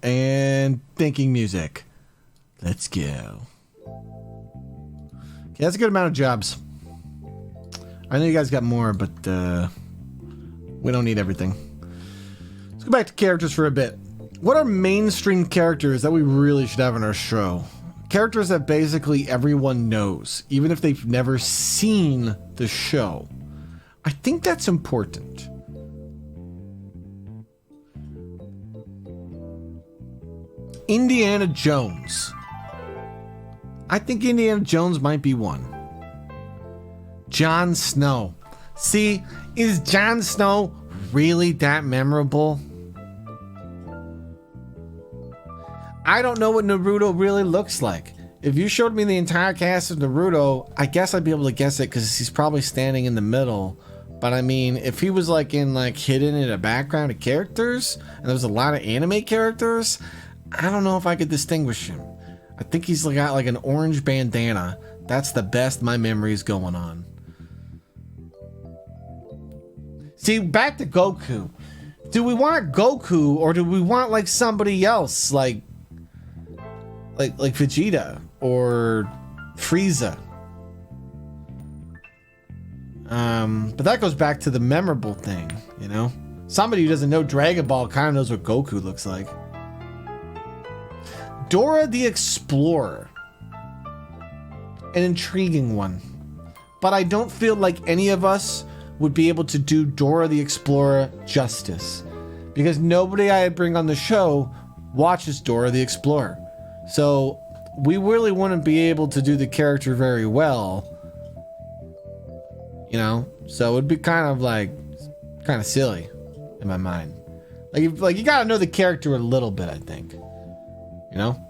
And thinking music. Let's go. Okay, that's a good amount of jobs. I know you guys got more, but we don't need everything. Let's go back to characters for a bit. What are mainstream characters that we really should have in our show? Characters that basically everyone knows, even if they've never seen the show. I think that's important. Indiana Jones. I think Indiana Jones might be one. Jon Snow. See, is Jon Snow really that memorable? I don't know what Naruto really looks like. If you showed me the entire cast of Naruto, I guess I'd be able to guess it because he's probably standing in the middle. But I mean, if he was hidden in a background of characters, and there was a lot of anime characters, I don't know if I could distinguish him. I think he's got like an orange bandana. That's the best my memory's going on. See, back to Goku. Do we want Goku or do we want like somebody else, like Vegeta or Frieza? But that goes back to the memorable thing, you know? Somebody who doesn't know Dragon Ball kind of knows what Goku looks like. Dora the Explorer. An intriguing one. But I don't feel like any of us would be able to do Dora the Explorer justice. Because nobody I bring on the show watches Dora the Explorer. So we really wouldn't be able to do the character very well. You know? So it'd be kind of silly in my mind. Like you gotta know the character a little bit, I think. You know?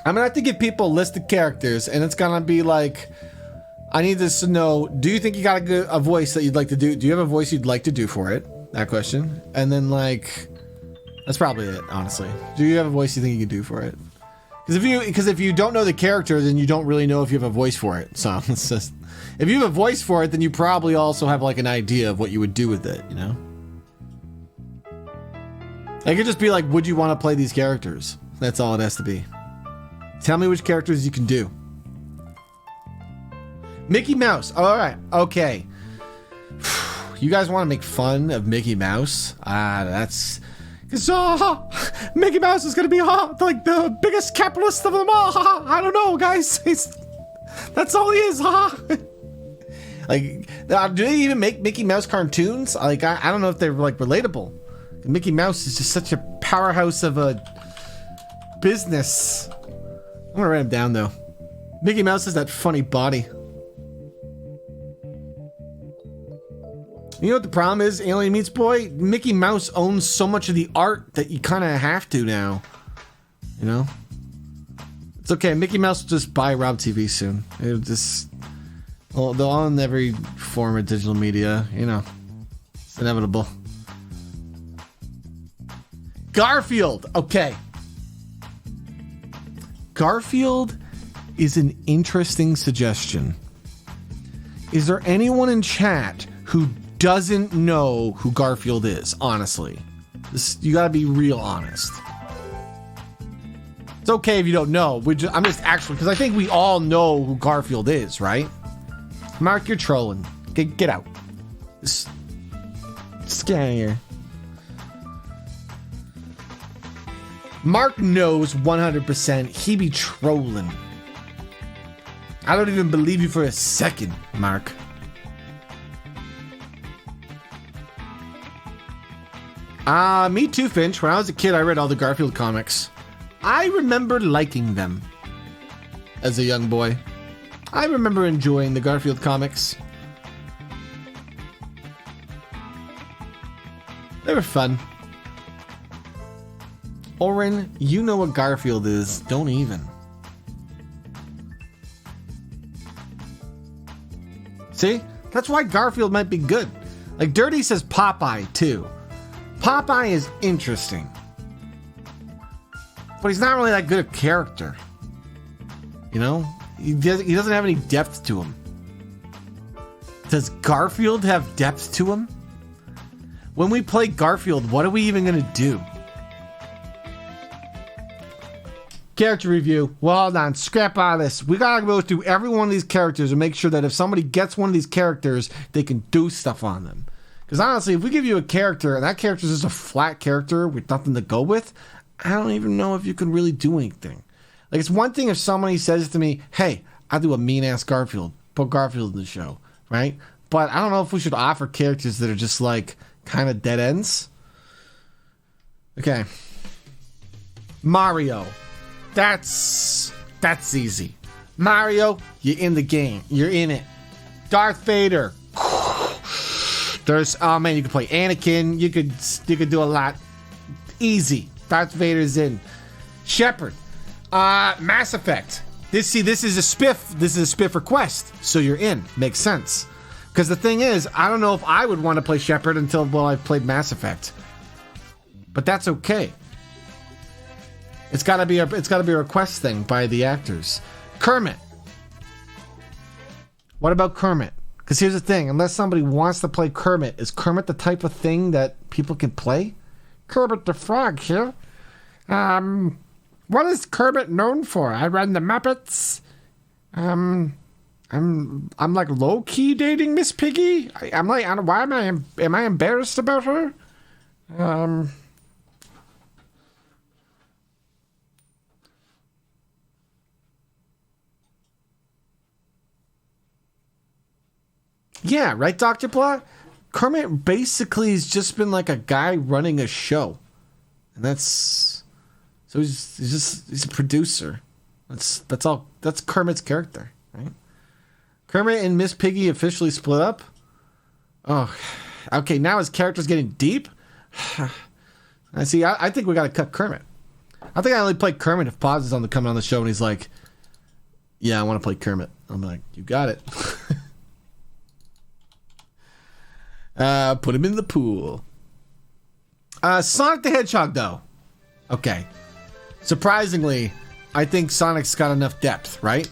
I'm gonna have to give people a list of characters, and it's gonna be like, I need this to know, do you think you got a voice that you'd like to do? Do you have a voice you'd like to do for it? That question. And then that's probably it, honestly. Do you have a voice you think you could do for it? Because if you don't know the character, then you don't really know if you have a voice for it. So it's just, if you have a voice for it, then you probably also have like an idea of what you would do with it, you know? It could just be like, would you want to play these characters? That's all it has to be. Tell me which characters you can do. Mickey Mouse. All right. Okay. You guys want to make fun of Mickey Mouse? That's... Because Mickey Mouse is going to be like the biggest capitalist of them all. I don't know, guys. That's all he is. Like, do they even make Mickey Mouse cartoons? Like, I don't know if they're like relatable. Mickey Mouse is just such a powerhouse of a business. I'm gonna write him down though. Mickey Mouse has that funny body. You know what the problem is, Alien Meets Boy? Mickey Mouse owns so much of the art that you kind of have to now. You know? It's okay. Mickey Mouse will just buy Rob TV soon. It'll just... Well, they'll own every form of digital media. You know. It's inevitable. Garfield. Okay. Garfield is an interesting suggestion. Is there anyone in chat who doesn't know who Garfield is? Honestly, you gotta be real honest. It's okay if you don't know. I'm just actually, because I think we all know who Garfield is, right? Mark, you're trolling. Get out. Just get out of here. Mark knows 100% he be trolling. I don't even believe you for a second, Mark. Me too, Finch. When I was a kid, I read all the Garfield comics. I remember liking them as a young boy. I remember enjoying the Garfield comics. They were fun. Oren, you know what Garfield is. Don't even. See? That's why Garfield might be good. Like, Dirty says Popeye, too. Popeye is interesting. But he's not really that good a character. You know? He doesn't have any depth to him. Does Garfield have depth to him? When we play Garfield, what are we even going to do? Character review. Well, hold on. Scrap all this. We gotta go through every one of these characters and make sure that if somebody gets one of these characters, they can do stuff on them. Because honestly, if we give you a character and that character is just a flat character with nothing to go with, I don't even know if you can really do anything. Like, it's one thing if somebody says to me, hey, I'll do a mean-ass Garfield. Put Garfield in the show, right? But I don't know if we should offer characters that are just, like, kind of dead ends. Okay. Mario. That's easy. Mario, you're in the game. You're in it. Darth Vader. There's, oh man, you could play Anakin. You could do a lot. Easy. Darth Vader's in. Shepard. Mass Effect. This is a spiff. This is a spiff request. So you're in. Makes sense. Because the thing is, I don't know if I would want to play Shepard until, well, I've played Mass Effect. But that's okay. It's gotta be a request thing by the actors. Kermit. What about Kermit? Because here's the thing, unless somebody wants to play Kermit, is Kermit the type of thing that people can play? Kermit the Frog here. What is Kermit known for? I run the Muppets. I'm like low key dating Miss Piggy. I'm like, why am I embarrassed about her? Yeah, right, Dr. Blah? Kermit basically has just been like a guy running a show. And that's... So he's a producer. That's all. That's Kermit's character, right? Kermit and Miss Piggy officially split up? Oh, okay, now his character's getting deep? I see, I think we gotta cut Kermit. I think I only play Kermit if Paz is coming on the show and he's like, yeah, I want to play Kermit. I'm like, you got it. Put him in the pool. Sonic the Hedgehog, though. Okay. Surprisingly, I think Sonic's got enough depth, right?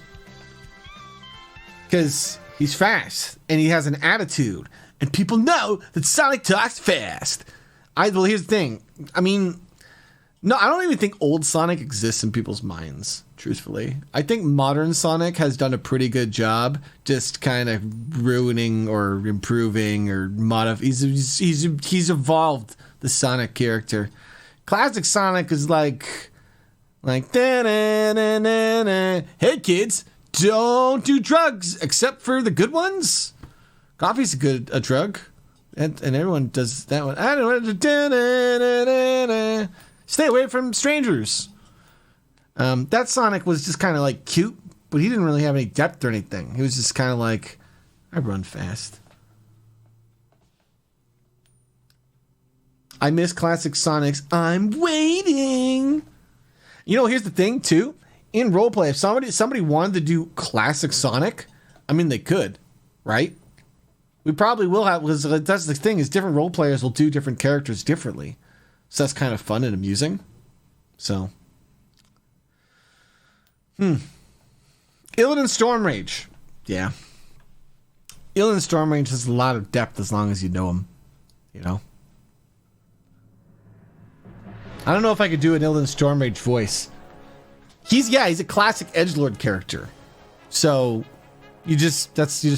Because he's fast and he has an attitude, and people know that Sonic talks fast. Well, here's the thing. I mean, no, I don't even think old Sonic exists in people's minds, truthfully. I think modern Sonic has done a pretty good job just kind of ruining or improving or he's evolved the Sonic character. Classic Sonic is like da-na-na-na-na. Hey kids, don't do drugs except for the good ones. Coffee's a drug. And everyone does that one. I don't know. Stay away from strangers. That Sonic was just kind of like cute, but he didn't really have any depth or anything. He was just kind of like, I run fast. I miss classic Sonic's I'm waiting. You know, here's the thing too. In roleplay, if somebody wanted to do classic Sonic, I mean, they could, right? We probably will have, because that's the thing, is different role players will do different characters differently. So that's kind of fun and amusing. So. Illidan Storm Rage. Yeah. Illidan Storm Rage has a lot of depth as long as you know him. You know? I don't know if I could do an Illidan Storm Rage voice. He's a classic edgelord character. So you just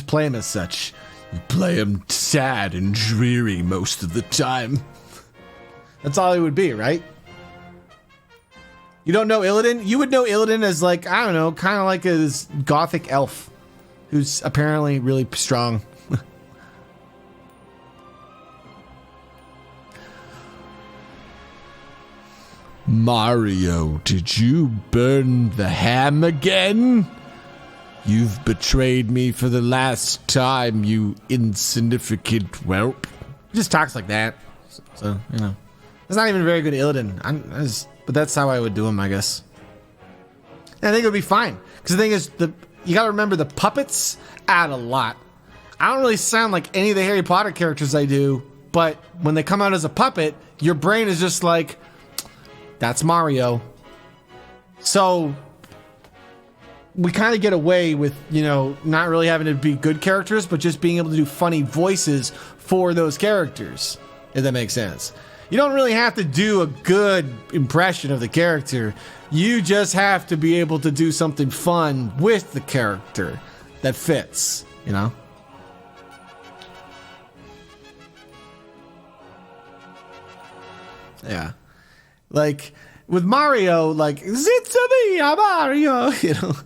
play him as such. You play him sad and dreary most of the time. That's all he would be, right? You don't know Illidan? You would know Illidan as like, I don't know, kind of like a gothic elf who's apparently really strong. Mario, did you burn the ham again? You've betrayed me for the last time, you insignificant whelp. He just talks like that. So, you know. It's not even a very good Illidan. But that's how I would do him, I guess. And I think it would be fine. Because the thing is, you gotta remember the puppets add a lot. I don't really sound like any of the Harry Potter characters I do, but when they come out as a puppet, your brain is just like, that's Mario. So we kind of get away with, you know, not really having to be good characters, but just being able to do funny voices for those characters, if that makes sense. You don't really have to do a good impression of the character. You just have to be able to do something fun with the character that fits, you know? Yeah. Like, with Mario, like, it's me, I'm Mario, you know?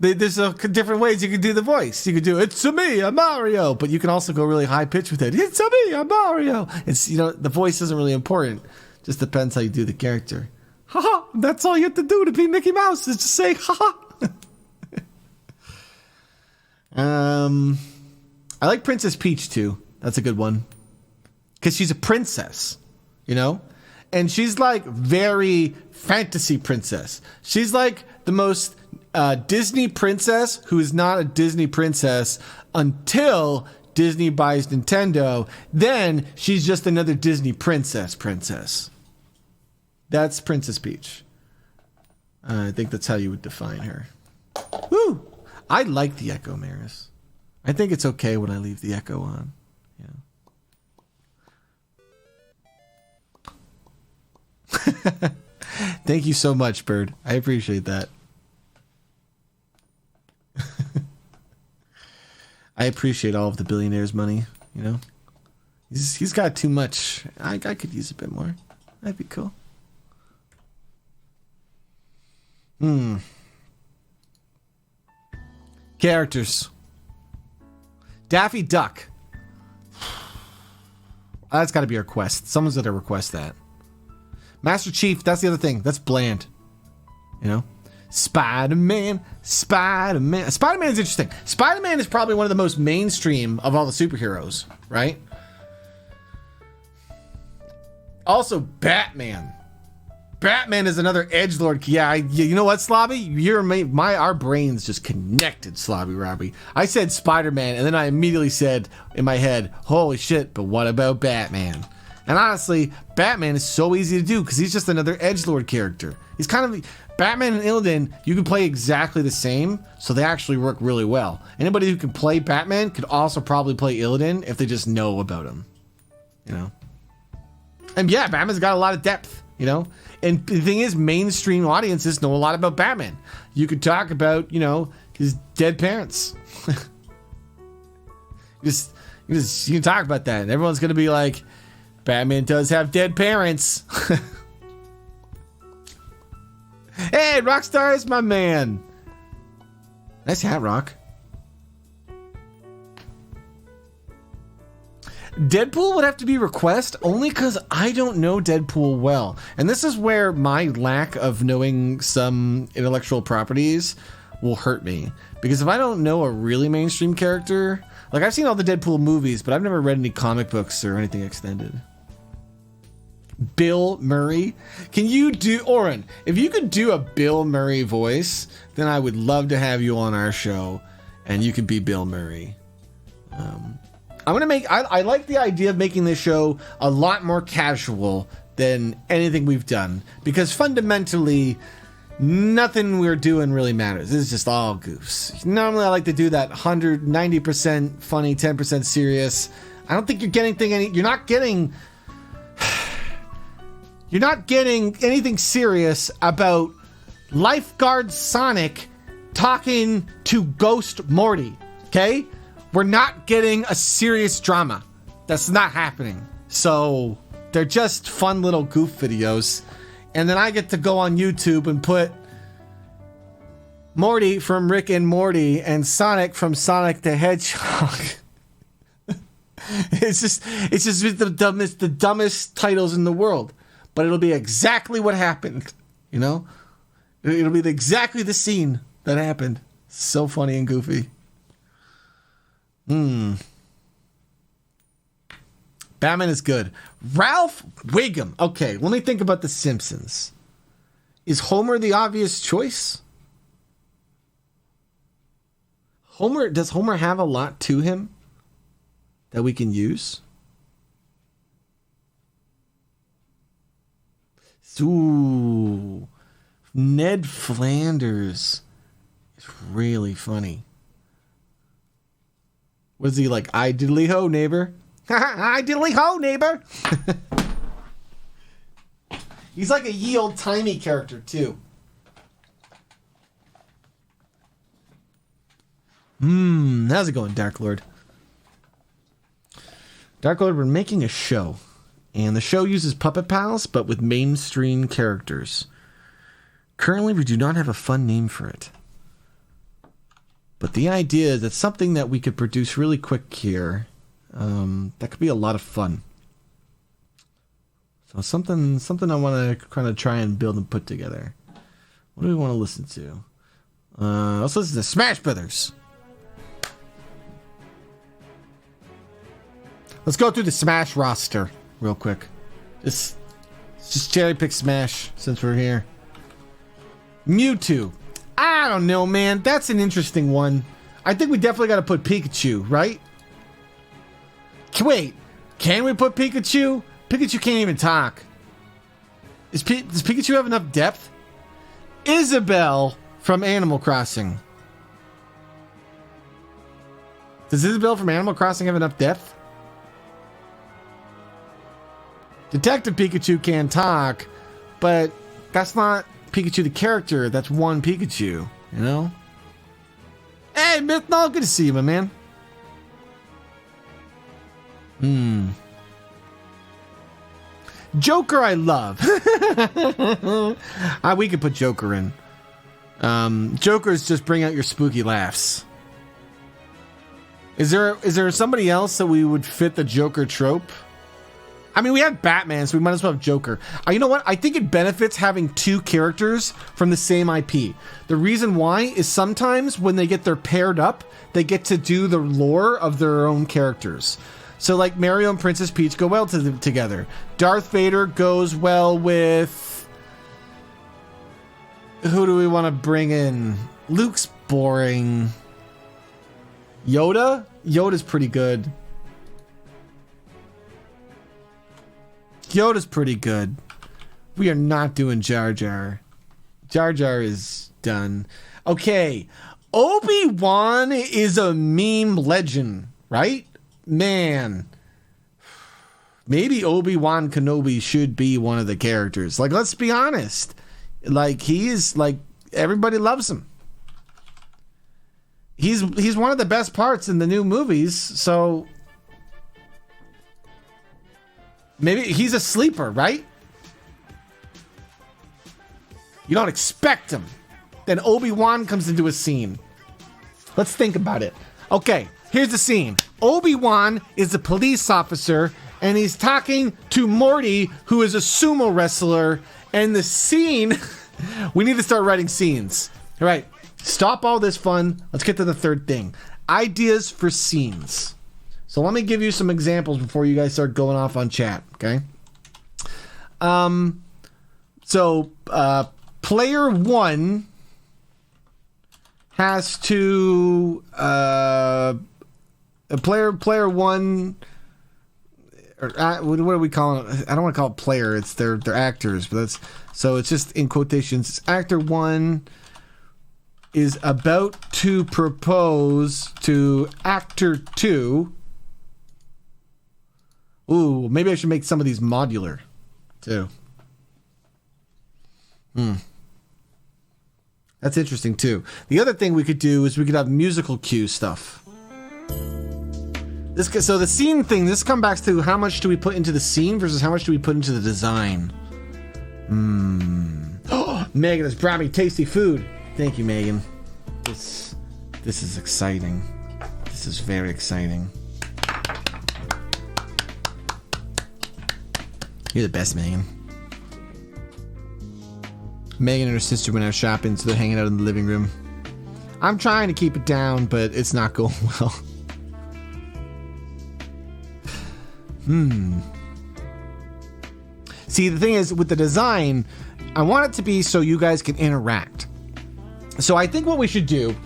There's different ways you can do the voice. You can do, it's me, I'm Mario. But you can also go really high pitched with it. It's me, I'm Mario. It's, you know, the voice isn't really important. Just depends how you do the character. Haha, that's all you have to do to be Mickey Mouse is just say, haha. I like Princess Peach too. That's a good one. Because she's a princess, you know? And she's like very fantasy princess. She's like the most Disney princess who is not a Disney princess until Disney buys Nintendo. Then she's just another Disney princess. That's Princess Peach. I think that's how you would define her. Woo! I like the Echo Maris. I think it's okay when I leave the Echo on. Yeah. Thank you so much, Bird. I appreciate that. I appreciate all of the billionaire's money, you know? He's got too much. I could use a bit more. That'd be cool. Characters. Daffy Duck. That's got to be a request. Someone's going to request that. Master Chief, that's the other thing. That's bland. You know? Spider-Man is interesting. Spider-Man is probably one of the most mainstream of all the superheroes, right? Also, Batman. Batman is another edgelord. Yeah, you know what, Slobby? Our brains just connected, Slobby Robbie. I said Spider-Man, and then I immediately said in my head, holy shit, but what about Batman? And honestly, Batman is so easy to do because he's just another edgelord character. He's kind of Batman and Illidan, you can play exactly the same, so they actually work really well. Anybody who can play Batman could also probably play Illidan if they just know about him, you know? And yeah, Batman's got a lot of depth, you know? And the thing is, mainstream audiences know a lot about Batman. You could talk about, you know, his dead parents. you can talk about that, and everyone's going to be like, Batman does have dead parents. Hey, Rockstar is my man. Nice hat, Rock. Deadpool would have to be request only because I don't know Deadpool well. And this is where my lack of knowing some intellectual properties will hurt me. Because if I don't know a really mainstream character, like I've seen all the Deadpool movies, but I've never read any comic books or anything extended. Bill Murray. Can you do, Oren, if you could do a Bill Murray voice, then I would love to have you on our show and you could be Bill Murray. I'm gonna make, I like the idea of making this show a lot more casual than anything we've done, because fundamentally nothing we're doing really matters. It's just all goofs. Normally I like to do that 190% funny, 10% serious. I don't think you're getting you're not getting anything serious about Lifeguard Sonic talking to Ghost Morty, okay? We're not getting a serious drama. That's not happening. So they're just fun little goof videos. And then I get to go on YouTube and put Morty from Rick and Morty and Sonic from Sonic the Hedgehog. It's just the dumbest titles in the world. But it'll be exactly what happened, you know? It'll be exactly the scene that happened. So funny and goofy. Batman is good. Ralph Wiggum. Okay, let me think about The Simpsons. Is Homer the obvious choice? Does Homer have a lot to him that we can use? Ooh, Ned Flanders is really funny. What is he like? I diddly ho, neighbor. I diddly ho, neighbor. He's like a ye old timey character too. How's it going, Dark Lord? Dark Lord, we're making a show. And the show uses Puppet Pals, but with mainstream characters. Currently, we do not have a fun name for it. But the idea is that something that we could produce really quick here, that could be a lot of fun. So something I want to kind of try and build and put together. What do we want to listen to? Let's listen to Smash Brothers. Let's go through the Smash roster real quick. Just cherry pick Smash since we're here. Mewtwo. I don't know, man. That's an interesting one. I think we definitely got to put Pikachu, right? Wait, can we put Pikachu? Pikachu can't even talk. Does Pikachu have enough depth? Isabelle from Animal Crossing. Does Isabelle from Animal Crossing have enough depth? Detective Pikachu can talk, but that's not Pikachu the character. That's one Pikachu, you know? Hey, Mythnol, good to see you, my man. Joker, I love. We could put Joker in. Joker's just bring out your spooky laughs. Is there somebody else that we would fit the Joker trope? I mean, we have Batman, so we might as well have Joker. You know what? I think it benefits having two characters from the same IP. The reason why is sometimes when they get their paired up, they get to do the lore of their own characters. So like Mario and Princess Peach go well together. Darth Vader goes well with... Who do we want to bring in? Luke's boring. Yoda? Yoda's pretty good. Yoda's pretty good. We are not doing Jar Jar. Jar Jar is done. Okay. Obi-Wan is a meme legend, right? Man. Maybe Obi-Wan Kenobi should be one of the characters. Like, let's be honest. Like, he is, like, everybody loves him. He's one of the best parts in the new movies, so maybe he's a sleeper, right? You don't expect him. Then Obi-Wan comes into a scene. Let's think about it. Okay, here's the scene. Obi-Wan is a police officer, and he's talking to Morty, who is a sumo wrestler, and the scene... We need to start writing scenes. All right, stop all this fun. Let's get to the third thing. Ideas for scenes. So let me give you some examples before you guys start going off on chat, okay? Player one has to player one, or what do we call it? I don't want to call it player. It's they're actors, but that's so it's just in quotations. Actor one is about to propose to actor two. Ooh, maybe I should make some of these modular too. That's interesting too. The other thing we could do is we could have musical cue stuff. So the scene thing, this comes back to how much do we put into the scene versus how much do we put into the design. Oh, Megan has brought me tasty food. Thank you, Megan. This is exciting. This is very exciting. You're the best, Megan. Megan and her sister went out shopping, so they're hanging out in the living room. I'm trying to keep it down, but it's not going well. See, the thing is, with the design, I want it to be so you guys can interact. So I think what we should do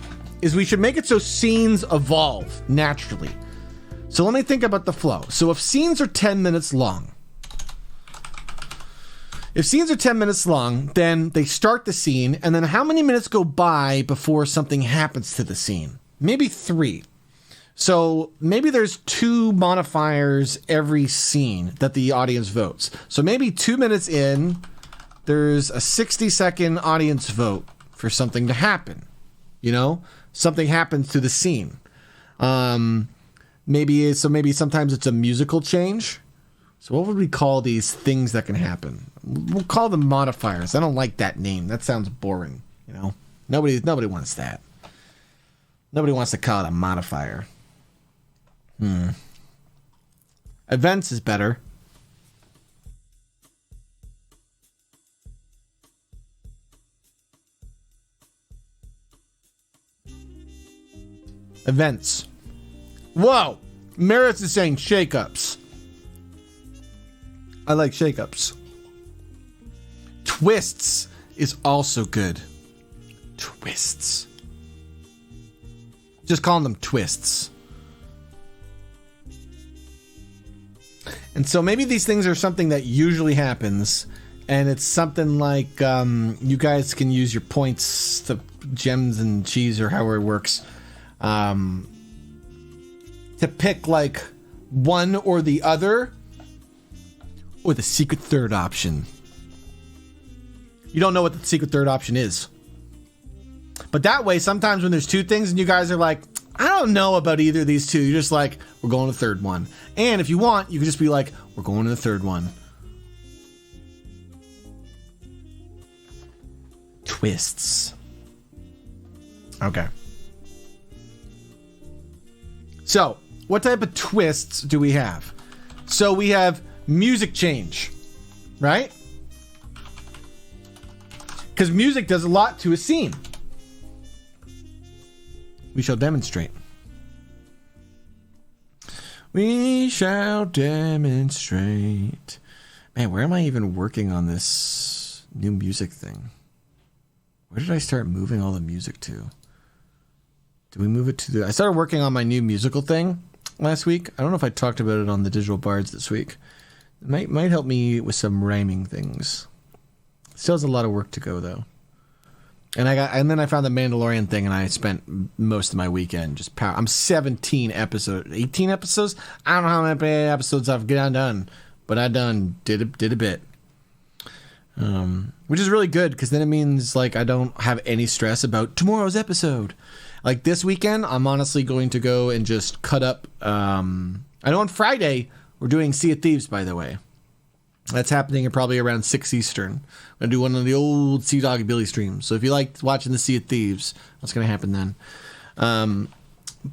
is we should make it so scenes evolve naturally. So let me think about the flow. So if scenes are 10 minutes long, then they start the scene, and then how many minutes go by before something happens to the scene? Maybe 3. So maybe there's 2 modifiers every scene that the audience votes. So maybe 2 minutes in, there's a 60-second audience vote for something to happen. You know? Something happens to the scene. Maybe sometimes it's a musical change. So what would we call these things that can happen? We'll call them modifiers. I don't like that name. That sounds boring. You know, nobody wants that. Nobody wants to call it a modifier. Events is better. Events. Whoa! Meredith is saying shake-ups. I like shake-ups. Twists is also good. Twists. Just calling them twists. And so maybe these things are something that usually happens, and it's something like you guys can use your points, to gems and cheese, or however it works, to pick like one or the other, or the secret third option. You don't know what the secret third option is. But that way, sometimes when there's 2 things and you guys are like, I don't know about either of these 2, you're just like, we're going to the third one. And if you want, you can just be like, we're going to the third one. Twists. Okay. So, what type of twists do we have? So we have music change, right? Because music does a lot to a scene. We shall demonstrate. We shall demonstrate. Man, where am I even working on this new music thing? Where did I start moving all the music to? Did we move it to the... I started working on my new musical thing last week. I don't know if I talked about it on the Digital Bards this week. It might help me with some rhyming things. Still has a lot of work to go, though. And then I found the Mandalorian thing, and I spent most of my weekend just I'm 18 episodes. I don't know how many episodes I've done, but I did a bit. Which is really good, because then it means like I don't have any stress about tomorrow's episode. Like this weekend, I'm honestly going to go and just cut up. I know on Friday we're doing Sea of Thieves, by the way. That's happening at probably around 6 Eastern. I'm going to do one of the old Sea Dog Billy streams. So if you like watching the Sea of Thieves, that's going to happen then.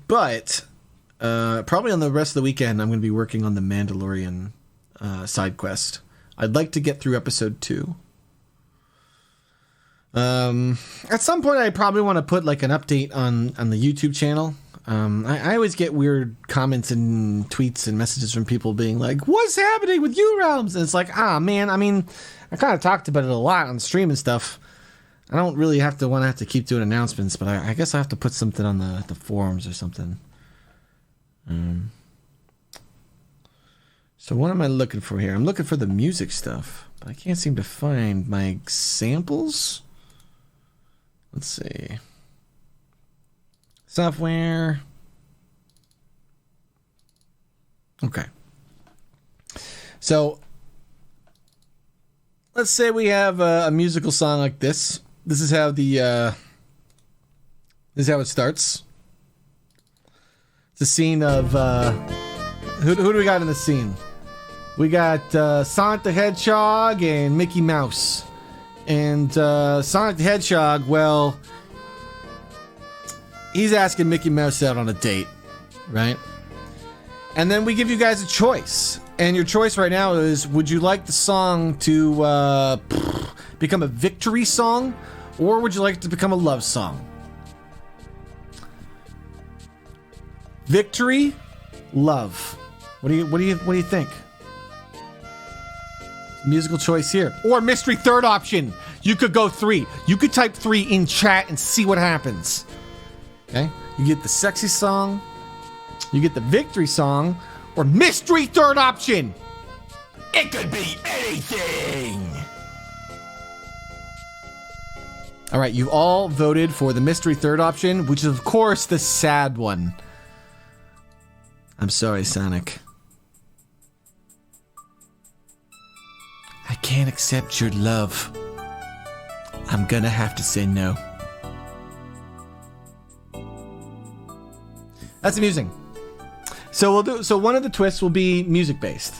But probably on the rest of the weekend, I'm going to be working on the Mandalorian side quest. I'd like to get through episode 2. At some point, I probably want to put like an update on the YouTube channel. I always get weird comments and tweets and messages from people being like, "What's happening with you realms?" And it's like, man, I mean, I kind of talked about it a lot on stream and stuff. I don't really have to keep doing announcements, but I guess I have to put something on the forums or something. So what am I looking for here? I'm looking for the music stuff, but I can't seem to find my samples. Let's see. Software. Okay. So let's say we have a musical song like this. This is how this is how it starts. It's a scene of who do we got in the scene? We got Sonic the Hedgehog and Mickey Mouse. And Sonic the Hedgehog, well, he's asking Mickey Mouse out on a date, right? And then we give you guys a choice. And your choice right now is, would you like the song to become a victory song, or would you like it to become a love song? Victory, love. What do you think? Musical choice here. Or mystery third option. You could go 3. You could type 3 in chat and see what happens. Okay? You get the sexy song, you get the victory song, or mystery third option. It could be anything. All right, you've all voted for the mystery third option, which is of course the sad one. I'm sorry, Sonic. I can't accept your love. I'm gonna have to say no. That's amusing. So one of the twists will be music based,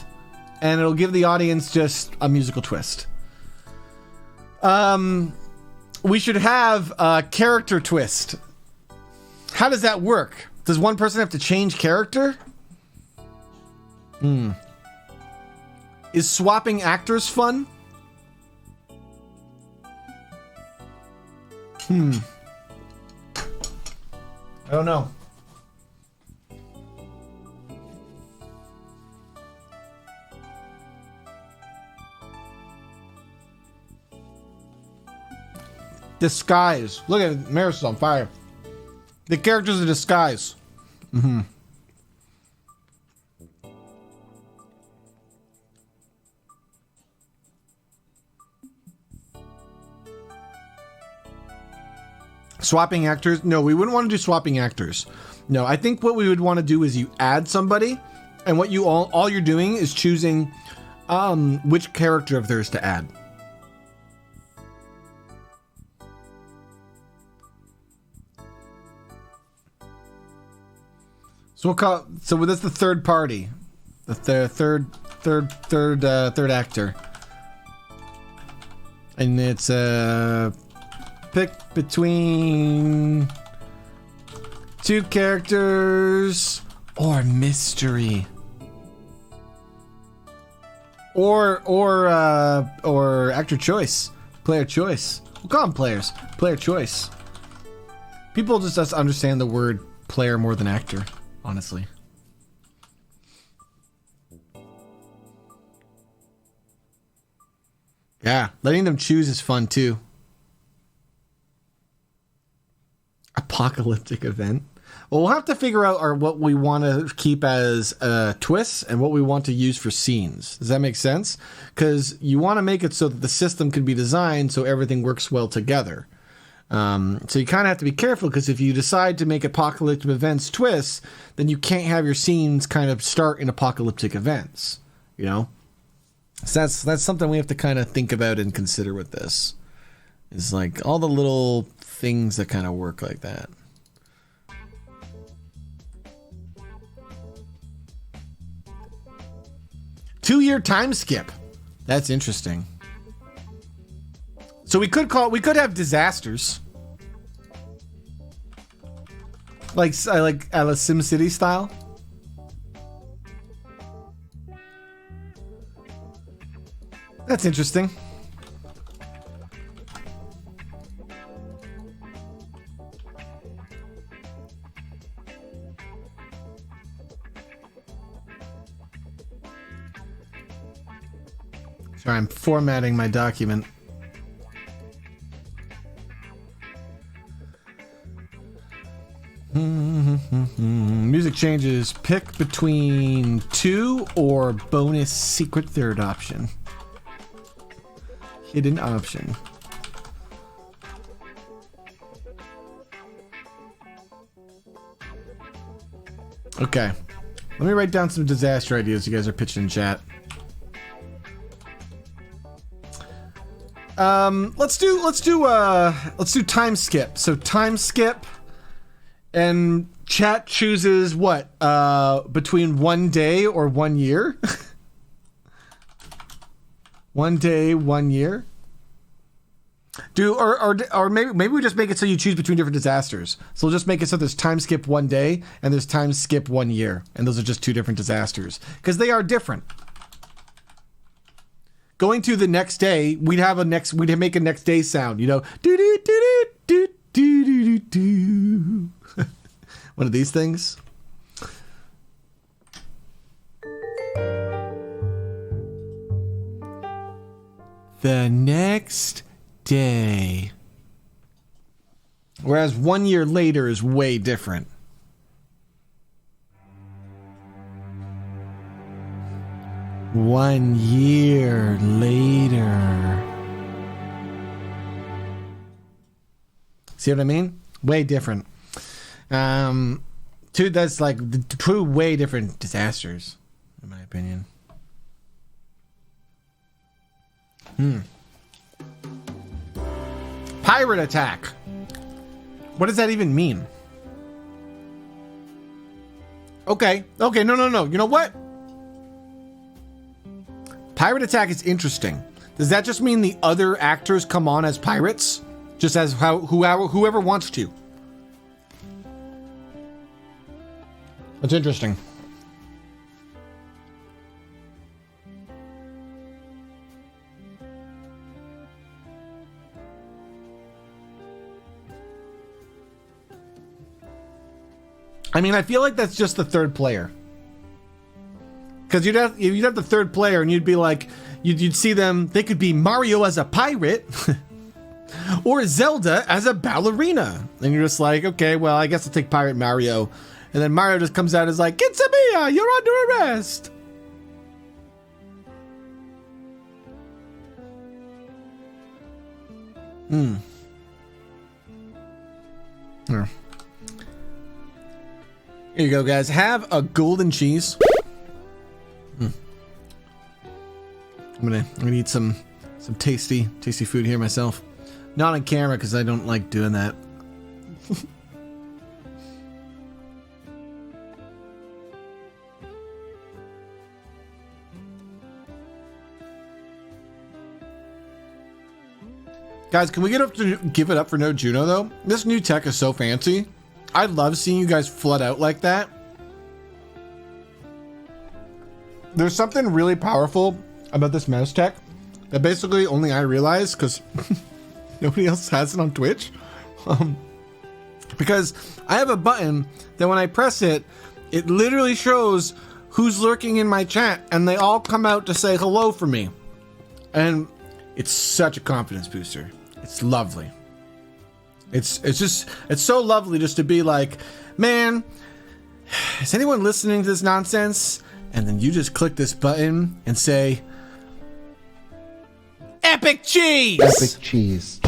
and it'll give the audience just a musical twist. We should have a character twist. How does that work? Does one person have to change character? Is swapping actors fun? I don't know. Disguise. Look at it. Maris is on fire. The characters are disguise. Swapping actors? No, we wouldn't want to do swapping actors. No, I think what we would want to do is you add somebody, and what you all you're doing is choosing which character of theirs to add. So we'll call. So that's the third party, the third actor, and it's pick between 2 characters or mystery, or actor choice, player choice. We'll call them players. Player choice. People just understand the word player more than actor. Honestly. Yeah, letting them choose is fun too. Apocalyptic event. Well, we'll have to figure out what we want to keep as twists and what we want to use for scenes. Does that make sense? Because you want to make it so that the system can be designed so everything works well together. So you kind of have to be careful, because if you decide to make apocalyptic events twists, then you can't have your scenes kind of start in apocalyptic events, you know? So that's something we have to kind of think about and consider with this. Is like all the little things that kind of work like that. Two-year time skip. That's interesting. So we could have disasters. Like at a SimCity style. That's interesting. Sorry, I'm formatting my document. Music changes. Pick between 2 or bonus secret third option. Hidden option. Okay. Let me write down some disaster ideas you guys are pitching in chat. Let's do time skip. So time skip, and chat chooses what? Between 1 day or 1 year? 1 day, 1 year? Or maybe we just make it so you choose between different disasters. So we'll just make it so there's time skip 1 day and there's time skip 1 year, and those are just two different disasters because they are different. Going to the next day, we'd make a next day sound, you know, do do do do do do do do. One of these things. The next day. Whereas 1 year later is way different. One year later. See what I mean? Way different. That's like two way different disasters, in my opinion. Pirate attack. What does that even mean? Okay, no. You know what? Pirate attack is interesting. Does that just mean the other actors come on as pirates? Just as whoever wants to? That's interesting. I mean, I feel like that's just the third player. Because you'd have the third player, and you'd be like, you'd see them. They could be Mario as a pirate, or Zelda as a ballerina, and you're just like, okay, well, I guess I'll take Pirate Mario, and then Mario just comes out as like, Kitsumiya, you're under arrest. Here you go, guys. Have a golden cheese. I'm gonna eat some tasty food here myself. Not on camera because I don't like doing that. Guys, can we give it up for No Juno though? This new tech is so fancy. I love seeing you guys flood out like that. There's something really powerful about this mouse tech that basically only I realize because nobody else has it on Twitch. Because I have a button that when I press it, it literally shows who's lurking in my chat, and they all come out to say hello for me. And it's such a confidence booster. It's lovely. It's so lovely just to be like, man, is anyone listening to this nonsense? And then you just click this button and say, epic cheese! Epic cheese.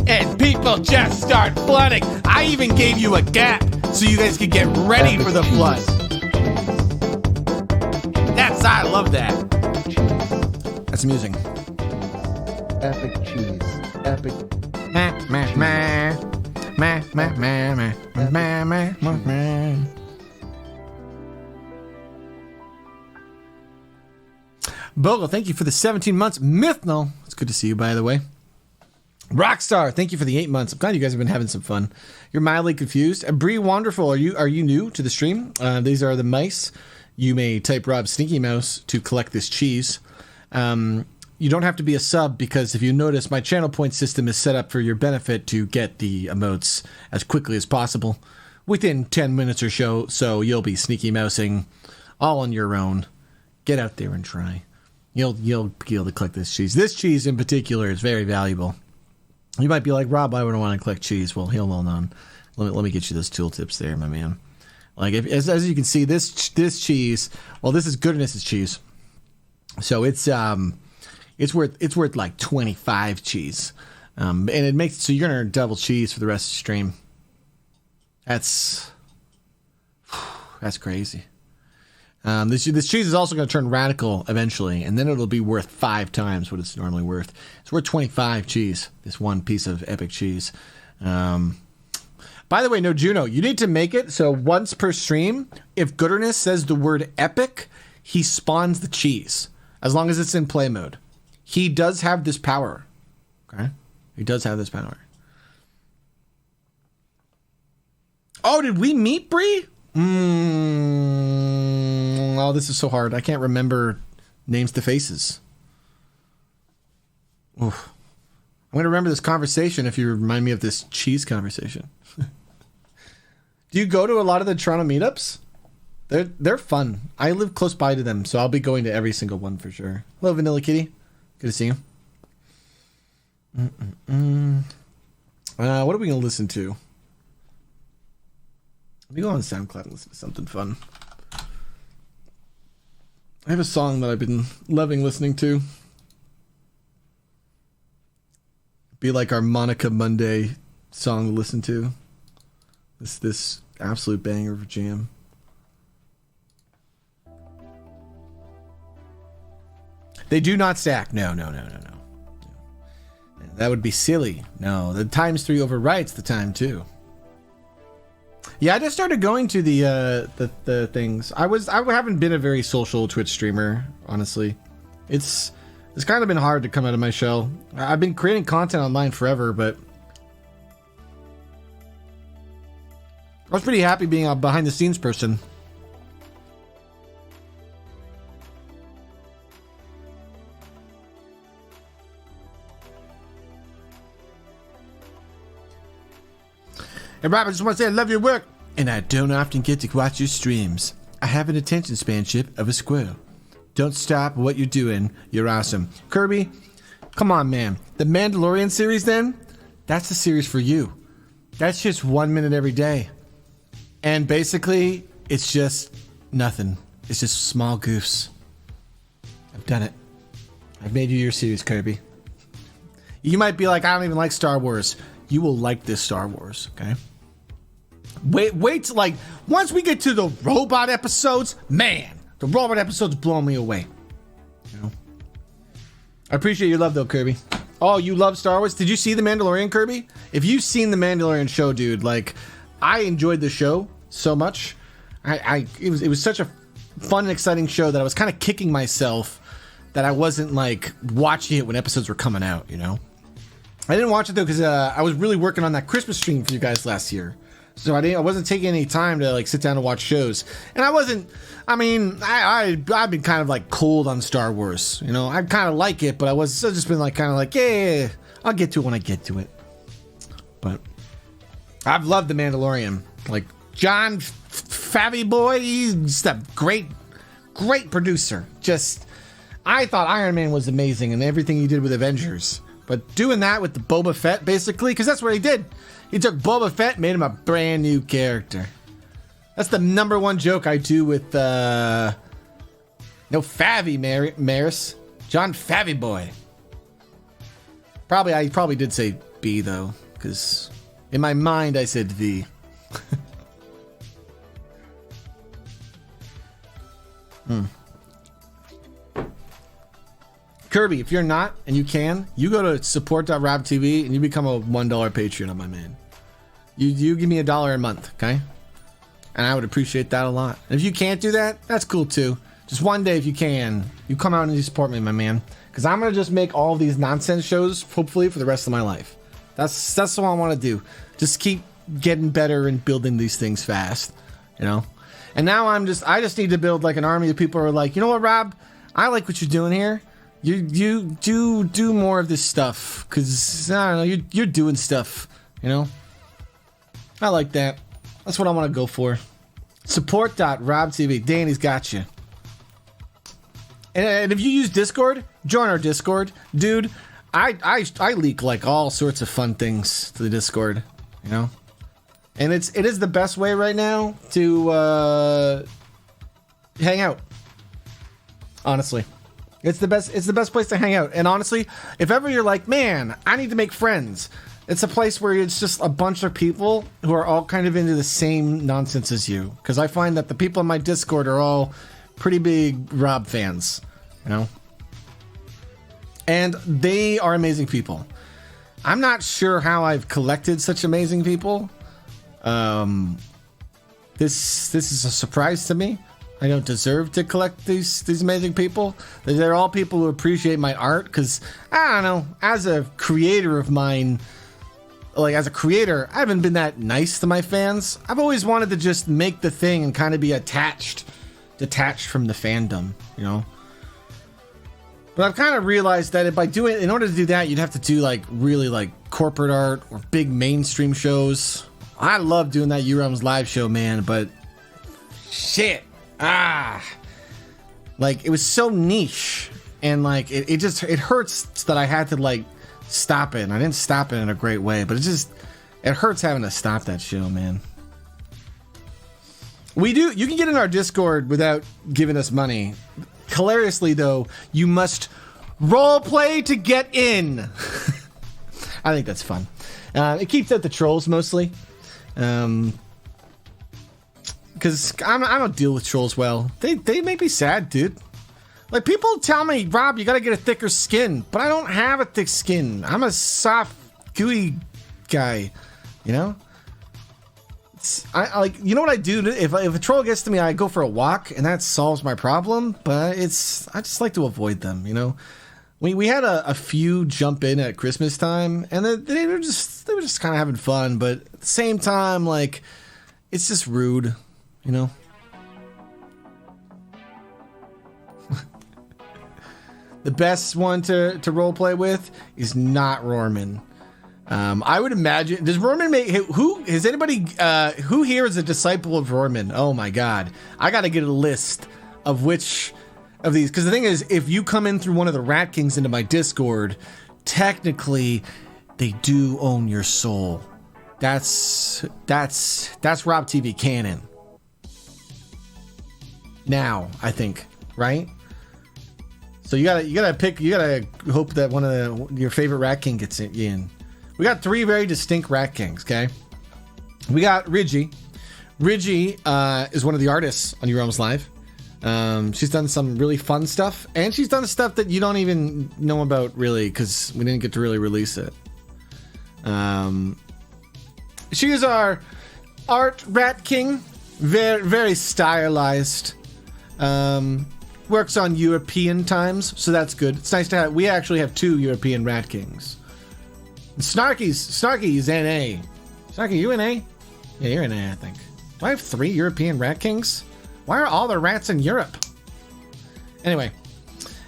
and people just start flooding. I even gave you a gap so you guys could get ready for the flood. I love that. That's amusing. Epic cheese. Epic. Bogle, thank you for the 17 months. Mythnal, it's good to see you, by the way. Rockstar, thank you for the 8 months. I'm glad you guys have been having some fun. You're mildly confused. Bree Wonderful, are you new to the stream? These are the mice. You may type Rob Sneaky Mouse to collect this cheese. You don't have to be a sub because if you notice, my channel point system is set up for your benefit to get the emotes as quickly as possible within 10 minutes or so you'll be sneaky mousing all on your own. Get out there and try. You'll be able to collect this cheese. This cheese in particular is very valuable. You might be like, Rob, I wouldn't want to collect cheese. Well, hold on. Let me get you those tooltips there, my man. Like as you can see, this cheese. Well, this is Goodness's cheese, so it's worth like 25 cheese, and it makes so you're gonna earn double cheese for the rest of the stream. That's crazy. This cheese is also gonna turn radical eventually, and then it'll be worth 5 times what it's normally worth. It's worth 25 cheese. This one piece of epic cheese. By the way, no Juno, you need to make it so once per stream, if Gooderness says the word epic, he spawns the cheese, as long as it's in play mode. He does have this power. Okay? He does have this power. Oh, did we meet Bree? Oh, this is so hard. I can't remember names to faces. Oof. I'm going to remember this conversation if you remind me of this cheese conversation. Do you go to a lot of the Toronto meetups? They're fun. I live close by to them, so I'll be going to every single one for sure. Hello, Vanilla Kitty. Good to see you. What are we going to listen to? Let me go on SoundCloud and listen to something fun. I have a song that I've been loving listening to. Be like our Monica Monday song to listen to. This absolute banger of a jam. They do not stack. No. That would be silly. No, the times 3 overwrites the time 2. Yeah, I just started going to the things. I haven't been a very social Twitch streamer, honestly. It's kind of been hard to come out of my shell. I've been creating content online forever, but I was pretty happy being a behind the scenes person. Hey Rob, I just want to say I love your work, and I don't often get to watch your streams. I have an attention spanship of a squirrel. Don't stop what you're doing. You're awesome. Kirby, come on, man. The Mandalorian series, then? That's the series for you. That's just 1 minute every day. And basically, it's just nothing. It's just small goofs. I've done it. I've made you your series, Kirby. You might be like, I don't even like Star Wars. You will like this Star Wars, okay? Wait till, like, once we get to the robot episodes, man, the robot episodes blow me away. You know? I appreciate your love, though, Kirby. Oh, you love Star Wars? Did you see The Mandalorian, Kirby? If you've seen The Mandalorian show, dude, like, I enjoyed the show so much. It was such a fun and exciting show that I was kind of kicking myself that I wasn't, like, watching it when episodes were coming out, you know? I didn't watch it, though, because I was really working on that Christmas stream for you guys last year. So I wasn't taking any time to, like, sit down and watch shows. And I've been kind of, like, cold on Star Wars. You know, I kind of like it, but I've just been, like, kind of like, yeah, I'll get to it when I get to it. But I've loved The Mandalorian. Like, John Favreau boy, he's just a great producer. Just, I thought Iron Man was amazing and everything he did with Avengers. But doing that with the Boba Fett, basically, because that's what he did. He took Boba Fett, made him a brand new character. That's the number one joke I do with, no, Maris. John Favreau boy. I probably did say B though, because in my mind I said V. Kirby, if you're not and you can, you go to support.robtv and you become a $1 Patreon, my man. You give me $1 a month, okay? And I would appreciate that a lot. And if you can't do that, that's cool too. Just one day if you can, you come out and you support me, my man. Because I'm going to just make all these nonsense shows, hopefully, for the rest of my life. That's what I want to do. Just keep getting better and building these things fast, you know? And now I just need to build like an army of people who are like, you know what, Rob? I like what you're doing here. You do more of this stuff. Because, I don't know, you're doing stuff, you know? I like that. That's what I want to go for. Support.robtv. Danny's got you. And if you use Discord, join our Discord. Dude, I leak like all sorts of fun things to the Discord, you know? And it is the best way right now to hang out. Honestly. It's the best place to hang out. And honestly, if ever you're like, man, I need to make friends, it's a place where it's just a bunch of people who are all kind of into the same nonsense as you. Because I find that the people in my Discord are all pretty big Rob fans, you know? And they are amazing people. I'm not sure how I've collected such amazing people. This is a surprise to me. I don't deserve to collect these amazing people. They're all people who appreciate my art because, I don't know, as a creator of mine, like as a creator, I haven't been that nice to my fans. I've always wanted to just make the thing and kind of be detached from the fandom, you know? But I've kind of realized that in order to do that, you'd have to do like really like corporate art or big mainstream shows. I love doing that U-Realms live show, man, but shit. Like it was so niche and like it hurts that I had to like stop it. And I didn't stop it in a great way, but it hurts having to stop that show, man. You can get in our Discord without giving us money. Hilariously though, you must roleplay to get in. I think that's fun. It keeps out the trolls mostly. Because I don't deal with trolls well. They make me sad, dude. Like, people tell me, Rob, you gotta get a thicker skin. But I don't have a thick skin. I'm a soft, gooey guy. You know? I you know what I do? If a troll gets to me, I go for a walk, and that solves my problem. But I just like to avoid them, you know? We had a few jump in at Christmas time, and they were just kind of having fun. But at the same time, like, it's just rude. You know? The best one to roleplay with is not Rorman. I would imagine, does Rorman who here is a disciple of Rorman? Oh my god. I gotta get a list of which of these, because the thing is, if you come in through one of the Rat Kings into my Discord, technically they do own your soul. That's Rob TV canon. Now, I think, right? So you gotta hope that one of your favorite Rat King gets in. We got 3 very distinct Rat Kings, okay? We got Ridgie. Ridgie is one of the artists on U-Realms Live. She's done some really fun stuff, and she's done stuff that you don't even know about really, because we didn't get to really release it. She is our art Rat King, very, very stylized. Works on European times, so that's good. It's nice to have. We actually have 2 European Rat Kings. Snarky is NA. Snarky, you NA? Yeah, you're NA, I think. Do I have 3 European Rat Kings? Why are all the rats in Europe? Anyway,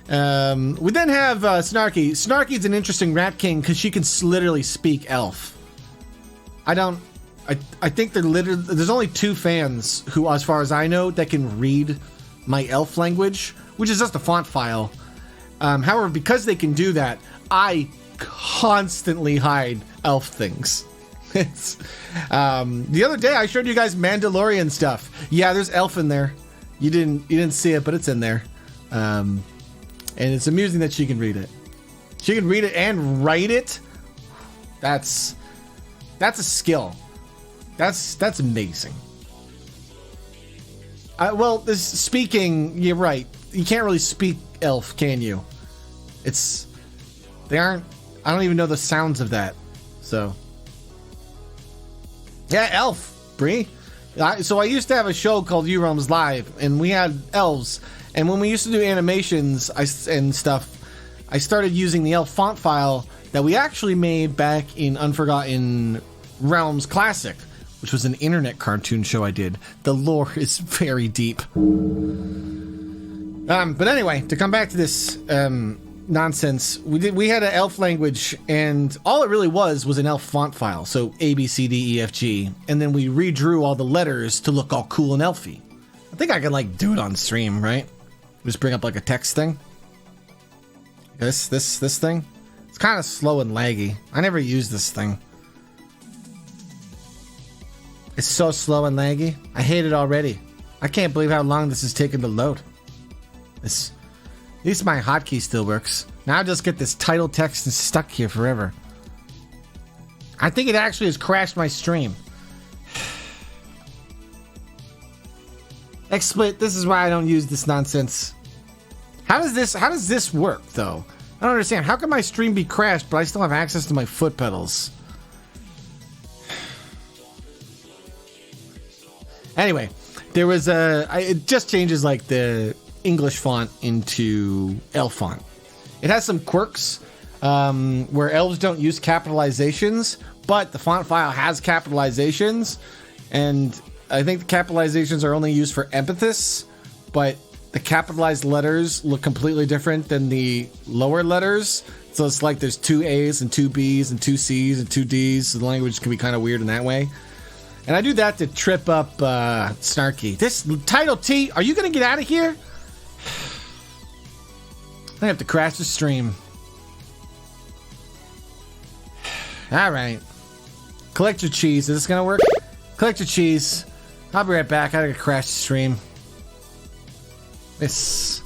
we then have Snarky. Snarky's an interesting Rat King because she can literally speak Elf. I think there's only 2 fans who, as far as I know, that can read my Elf language, which is just a font file. However, because they can do that, I constantly hide Elf things. The other day I showed you guys Mandalorian stuff. Yeah, there's Elf in there. You didn't see it, but it's in there. And it's amusing that she can read it. She can read it and write it. That's a skill. That's amazing. Well, this speaking, you're right. You can't really speak elf, can you? They aren't. I don't even know the sounds of that. So, yeah, elf, Bree. So I used to have a show called U Realms Live, and we had elves. And when we used to do animations and stuff, I started using the elf font file that we actually made back in Unforgotten Realms Classic, which was an internet cartoon show I did. The lore is very deep. But anyway, to come back to this nonsense, we had an elf language, and all it really was an elf font file. So A, B, C, D, E, F, G, and then we redrew all the letters to look all cool and elfy. I think I can like do it on stream, right? Just bring up like a text thing. This thing. It's kind of slow and laggy. I never use this thing. It's so slow and laggy. I hate it already. I can't believe how long this is taking to load. At least my hotkey still works. Now I just get this title text and stuck here forever. I think it actually has crashed my stream. XSplit, this is why I don't use this nonsense. How does this work though? I don't understand. How can my stream be crashed but I still have access to my foot pedals? Anyway, there was it just changes like the English font into elf font. It has some quirks where elves don't use capitalizations, but the font file has capitalizations, and I think the capitalizations are only used for emphasis, but the capitalized letters look completely different than the lower letters. So it's like there's 2 A's and 2 B's and 2 C's and 2 D's. So the language can be kind of weird in that way. And I do that to trip up Snarky. This title T, are you going to get out of here? I have to crash the stream. All right. Collect your cheese. Is this going to work? Collect your cheese. I'll be right back. I gotta crash the stream. This